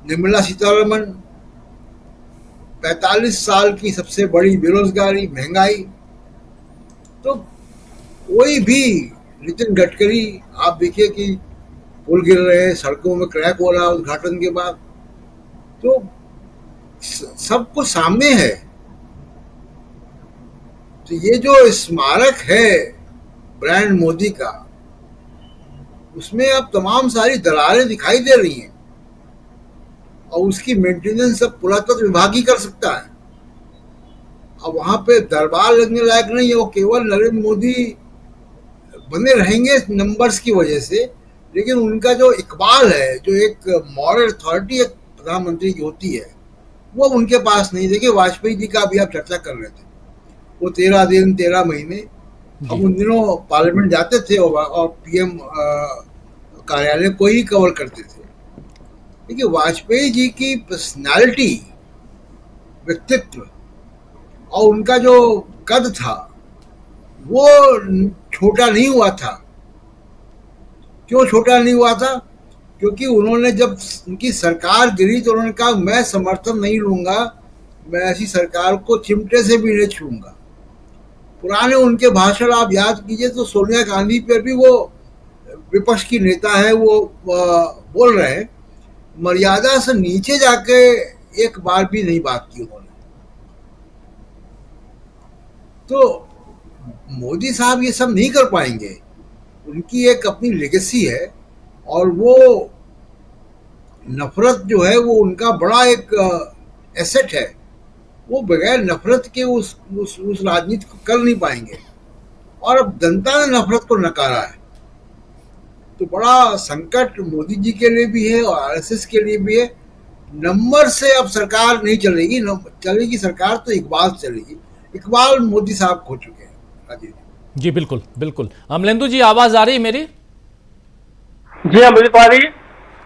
निर्मला सीतारमण 45 साल की सबसे बड़ी बेरोजगारी, महंगाई। तो कोई भी, नितिन गडकरी आप देखिए कि पुल गिर रहे हैं, सड़कों में क्रैक हो रहा है उद्घाटन के बाद, तो सब कुछ सामने है। तो ये जो स्मारक है ब्रांड मोदी का, उसमें अब तमाम सारी दरारें दिखाई दे रही हैं और उसकी मेंटेनेंस सब पुरातत्व विभाग ही कर सकता है। अब वहां पे दरबार लगने लायक नहीं है, वो केवल नरेंद्र मोदी बने रहेंगे नंबर्स की वजह से, लेकिन उनका जो इकबाल है, जो एक मॉरल अथॉरिटी एक प्रधानमंत्री की होती है, वो उनके पास नहीं। देखिए वाजपेयी जी का अभी आप चर्चा कर रहे थे, वो 13 दिन 13 महीने, अब उन दिनों पार्लियामेंट जाते थे और पीएम कार्यालय को ही कवर करते थे। देखिए वाजपेयी जी की पर्सनालिटी, व्यक्तित्व और उनका जो कद था, वो छोटा नहीं हुआ था। क्यों छोटा नहीं हुआ था? क्योंकि उन्होंने जब उनकी सरकार गिरी तो उन्होंने कहा मैं समर्थन नहीं लूंगा, मैं ऐसी सरकार को चिमटे से भी नहीं छूंगा। पुराने उनके भाषण आप याद कीजिए तो सोनिया गांधी पर भी, वो विपक्ष की नेता है, वो बोल रहे हैं, मर्यादा से नीचे जाके एक बार भी नहीं बात की उन्होंने। तो मोदी साहब ये सब नहीं कर पाएंगे। उनकी एक अपनी लेगेसी है और वो नफरत जो है वो उनका बड़ा एक एसेट है। वो बगैर नफरत के उस राजनीति को कर नहीं पाएंगे और अब जनता ने नफरत को नकारा है। तो बड़ा संकट मोदी जी के लिए भी है और आरएसएस के लिए भी है। नंबर से अब सरकार नहीं चलेगी, चलेगी सरकार तो इकबाल चलेगी। इकबाल मोदी साहब खो चुके हैं। राजीव जी बिल्कुल बिल्कुल। अमलेंदु जी आवाज आ रही है मेरी? जी हाँ, मुझे आ रही है।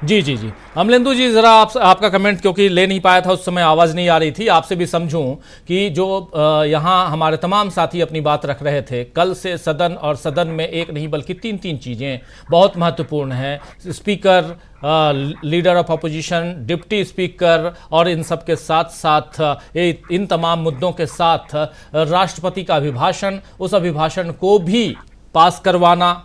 जी जी जी। अमलेंदु जी जरा आपका कमेंट, क्योंकि ले नहीं पाया था उस समय, आवाज़ नहीं आ रही थी, आपसे भी समझूं कि जो यहाँ हमारे तमाम साथी अपनी बात रख रहे थे, कल से सदन और सदन में एक नहीं बल्कि 3 चीज़ें बहुत महत्वपूर्ण हैं। Speaker, leader of opposition, deputy speaker और इन सब के साथ साथ इन तमाम मुद्दों के साथ राष्ट्रपति का अभिभाषण, उस अभिभाषण को भी पास करवाना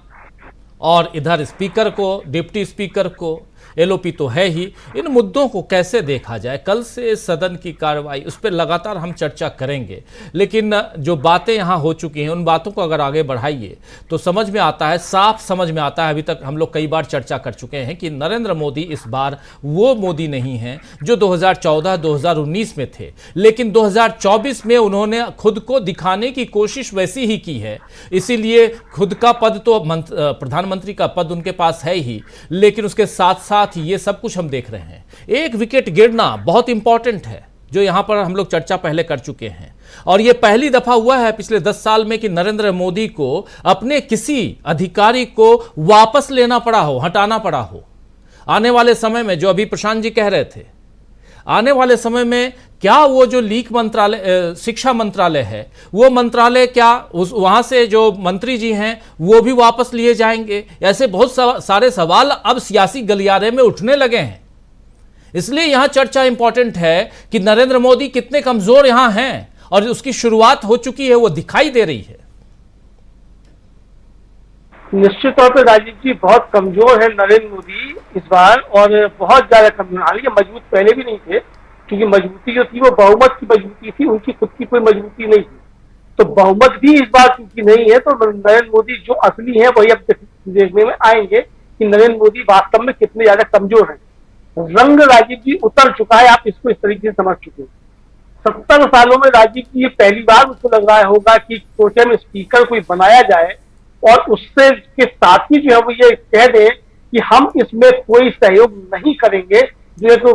और इधर स्पीकर को, डिप्टी स्पीकर को, एलओपी तो है ही। इन मुद्दों को कैसे देखा जाए? कल से सदन की कार्रवाई, उस पर लगातार हम चर्चा करेंगे, लेकिन जो बातें यहाँ हो चुकी हैं उन बातों को अगर आगे बढ़ाइए तो समझ में आता है, साफ समझ में आता है। अभी तक हम लोग कई बार चर्चा कर चुके हैं कि नरेंद्र मोदी इस बार वो मोदी नहीं हैं जो 2014-2019 में थे, लेकिन 2024 में उन्होंने खुद को दिखाने की कोशिश वैसी ही की है। इसीलिए खुद का पद तो प्रधानमंत्री का पद उनके पास है ही, लेकिन उसके साथ साथ ये सब कुछ हम देख रहे हैं। एक विकेट गिरना बहुत इंपॉर्टेंट है, जो यहां पर हम लोग चर्चा पहले कर चुके हैं, और यह पहली दफा हुआ है पिछले 10 साल में कि नरेंद्र मोदी को अपने किसी अधिकारी को वापस लेना पड़ा हो, हटाना पड़ा हो। आने वाले समय में, जो अभी प्रशांत जी कह रहे थे, आने वाले समय में क्या वो जो लीक मंत्रालय, शिक्षा मंत्रालय है, वो मंत्रालय क्या वहां से जो मंत्री जी हैं वो भी वापस लिए जाएंगे? ऐसे बहुत सारे सवाल अब सियासी गलियारे में उठने लगे हैं। इसलिए यहां चर्चा इंपॉर्टेंट है कि नरेंद्र मोदी कितने कमजोर यहां हैं और उसकी शुरुआत हो चुकी है, वो दिखाई दे रही है। निश्चित तौर पर राजीव जी बहुत कमजोर है नरेंद्र मोदी इस बार, और बहुत ज्यादा कमजोर। हालांकि मजबूत पहले भी नहीं थे, क्योंकि मजबूती जो थी वो बहुमत की मजबूती थी, उनकी खुद की कोई मजबूती नहीं थी। तो बहुमत भी इस बार क्योंकि नहीं है, तो नरेंद्र मोदी जो असली है वही अब देखने में आएंगे कि नरेंद्र मोदी वास्तव में कितने ज्यादा कमजोर है। रंग राजीव जी उतर चुका है, आप इसको इस तरीके से समझ चुके हैं। 70 सालों में राजीव जी ये पहली बार उसको लग रहा होगा कि प्रोटेम स्पीकर कोई बनाया जाए और उससे के साथ ही जो है वो ये कह दे कि हम इसमें कोई सहयोग नहीं करेंगे, जो है तो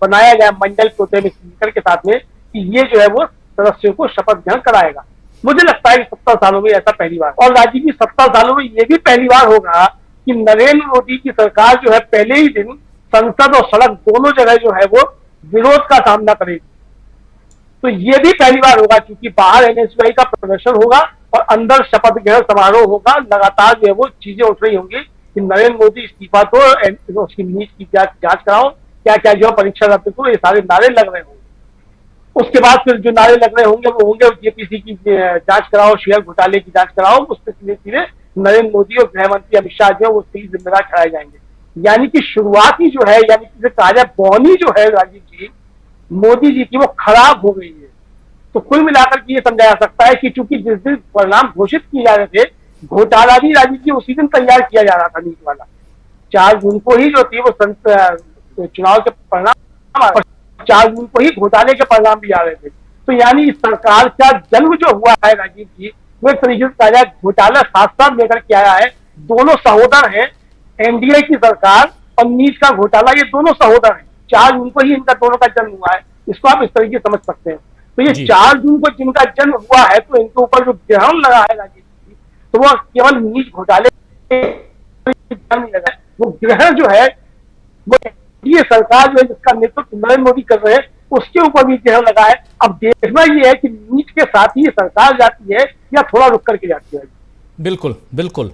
बनाया जाए मंडल प्रोटेम स्पीकर के साथ में, कि ये जो है वो सदस्यों को शपथ ग्रहण कराएगा। मुझे लगता है कि 70 सालों में ऐसा पहली बार, और राजीव जी 70 सालों में ये भी पहली बार होगा कि नरेंद्र मोदी की सरकार जो है पहले ही दिन संसद और सड़क दोनों जगह जो है वो विरोध का सामना करेगी। तो ये भी पहली बार होगा, क्योंकि बाहर एनएसयूआई का प्रदर्शन होगा और अंदर शपथ ग्रहण समारोह होगा। लगातार जो है वो चीजें उठ रही होंगी कि नरेंद्र मोदी इस्तीफा तो उसकी नीट की जांच कराओ, क्या क्या जो परीक्षा रद्द करो, ये सारे नारे लग रहे होंगे। उसके बाद फिर जो नारे लग रहे होंगे वो होंगे जेपीसी की जांच कराओ, शेयर घोटाले की जांच कराओ। उस पर धीरे धीरे नरेंद्र मोदी और गृह मंत्री अमित शाह जो है वो उसके जिम्मेदार ठहराए जाएंगे। यानी कि शुरुआत ही जो है, यानी कि ताजा बौनी जो है राजीव जी मोदी जी की, वो खराब हो गई है। तो कुल मिलाकर के ये समझा जा सकता है कि चूंकि जिस दिन परिणाम घोषित किए जा रहे थे, घोटाला भी राजीव जी उसी दिन तैयार किया जा रहा था नीट वाला। 4 जून को ही जो थी वो चुनाव के परिणाम, 4 जून को ही घोटाले के परिणाम भी आ रहे थे। तो यानी इस सरकार का जन्म जो हुआ है राजीव जी, वो एक तरीके से ताजा घोटाला साथ साथ लेकर के आया है। दोनों सहोदर हैं, एनडीए की सरकार और नीट का घोटाला, ये दोनों सहोदर हैं। 4 जून को ही इनका दोनों का जन्म हुआ है, इसको आप इस तरीके से समझ सकते हैं। तो ये 4 जून को जिनका जन्म हुआ है, तो इनके ऊपर जो ग्रहण लगा है राजीव जी, तो वो केवल नीट घोटाले नहीं लगा है, वो ग्रहण जो है वो ये सरकार जो है जिसका नेतृत्व नरेंद्र मोदी कर रहे हैं उसके ऊपर भी ग्रहण लगा है। अब देखना ये है कि नीट के साथ ही सरकार जाती है या थोड़ा रुक करके जाती है। बिल्कुल बिल्कुल।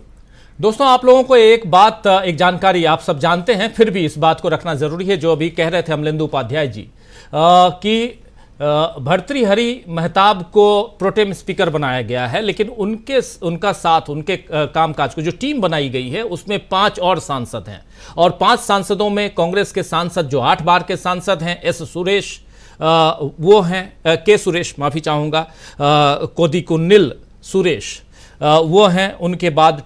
दोस्तों, आप लोगों को एक बात, एक जानकारी आप सब जानते हैं, फिर भी इस बात को रखना जरूरी है जो अभी कह रहे थे अमलेंदु उपाध्याय जी कि भर्तृहरि महताब को प्रोटेम स्पीकर बनाया गया है, लेकिन उनका साथ, उनके कामकाज को जो टीम बनाई गई है उसमें 5 और सांसद हैं, और 5 सांसदों में कांग्रेस के सांसद जो 8 बार के सांसद हैं, एस सुरेश वो हैं, के सुरेश माफी चाहूँगा, कोदिकुन्निल सुरेश वो हैं, उनके बाद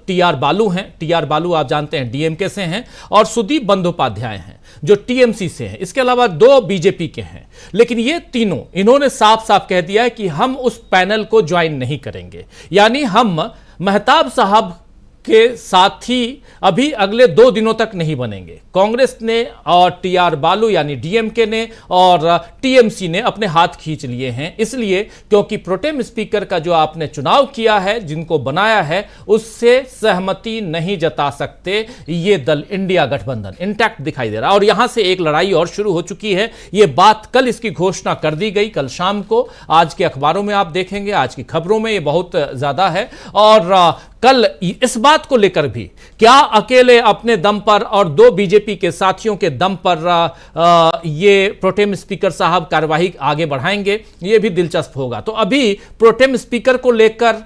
टीआर बालू हैं। टीआर बालू आप जानते हैं डीएमके से हैं, और सुदीप बंदोपाध्याय हैं जो टीएमसी से हैं। इसके अलावा 2 बीजेपी के हैं। लेकिन ये तीनों, इन्होंने साफ साफ कह दिया है कि हम उस पैनल को ज्वाइन नहीं करेंगे, यानी हम मेहताब साहब के साथ ही अभी अगले 2 दिनों तक नहीं बनेंगे। कांग्रेस ने और टीआर बालू यानी डीएमके ने और टीएमसी ने अपने हाथ खींच लिए हैं, इसलिए क्योंकि प्रोटेम स्पीकर का जो आपने चुनाव किया है, जिनको बनाया है, उससे सहमति नहीं जता सकते ये दल। इंडिया गठबंधन इंटैक्ट दिखाई दे रहा है, और यहां से एक लड़ाई और शुरू हो चुकी है। ये बात कल इसकी घोषणा कर दी गई, कल शाम को। आज के अखबारों में आप देखेंगे, आज की खबरों में ये बहुत ज्यादा है। और कल इस बात को लेकर भी, क्या अकेले अपने दम पर और 2 बीजेपी के साथियों के दम पर ये प्रोटेम स्पीकर साहब कार्यवाही आगे बढ़ाएंगे, ये भी दिलचस्प होगा। तो अभी प्रोटेम स्पीकर को लेकर,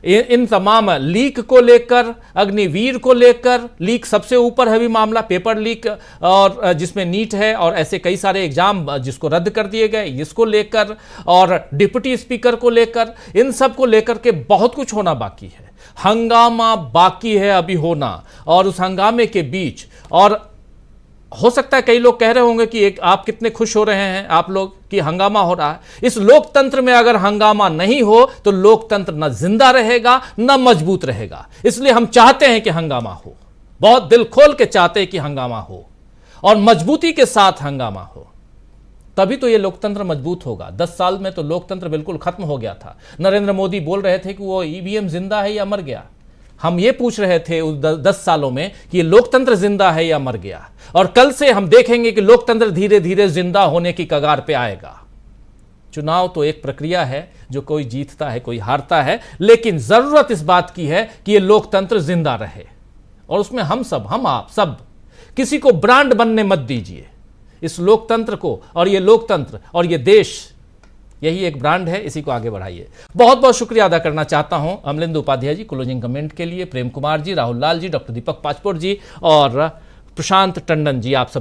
इन तमाम लीक को लेकर, अग्निवीर को लेकर, लीक सबसे ऊपर है भी मामला, पेपर लीक, और जिसमें नीट है और ऐसे कई सारे एग्जाम जिसको रद्द कर दिए गए, इसको लेकर, और डिप्टी स्पीकर को लेकर, इन सब को लेकर के बहुत कुछ होना बाकी है। हंगामा बाकी है अभी होना, और उस हंगामे के बीच, और हो सकता है कई लोग कह रहे होंगे कि आप कितने खुश हो रहे हैं आप लोग कि हंगामा हो रहा है। इस लोकतंत्र में अगर हंगामा नहीं हो तो लोकतंत्र न जिंदा रहेगा न मजबूत रहेगा। इसलिए हम चाहते हैं कि हंगामा हो, बहुत दिल खोल के चाहते हैं कि हंगामा हो, और मजबूती के साथ हंगामा हो, तभी तो ये लोकतंत्र मजबूत होगा। 10 साल में तो लोकतंत्र बिल्कुल खत्म हो गया था। नरेंद्र मोदी बोल रहे थे कि वो ईवीएम जिंदा है या मर गया। हम ये पूछ रहे थे उस 10 सालों में कि ये लोकतंत्र जिंदा है या मर गया, और कल से हम देखेंगे कि लोकतंत्र धीरे धीरे जिंदा होने की कगार पे आएगा। चुनाव तो एक प्रक्रिया है, जो कोई जीतता है कोई हारता है, लेकिन जरूरत इस बात की है कि ये लोकतंत्र जिंदा रहे, और उसमें हम सब, हम आप सब, किसी को ब्रांड बनने मत दीजिए इस लोकतंत्र को। और ये लोकतंत्र और ये देश यही एक ब्रांड है, इसी को आगे बढ़ाइए। बहुत बहुत शुक्रिया अदा करना चाहता हूं अमलेंदु उपाध्याय जी क्लोजिंग कमेंट के लिए, प्रेम कुमार जी, राहुल लाल जी, डॉक्टर दीपक पाचपोर जी और प्रशांत टंडन जी, आप सब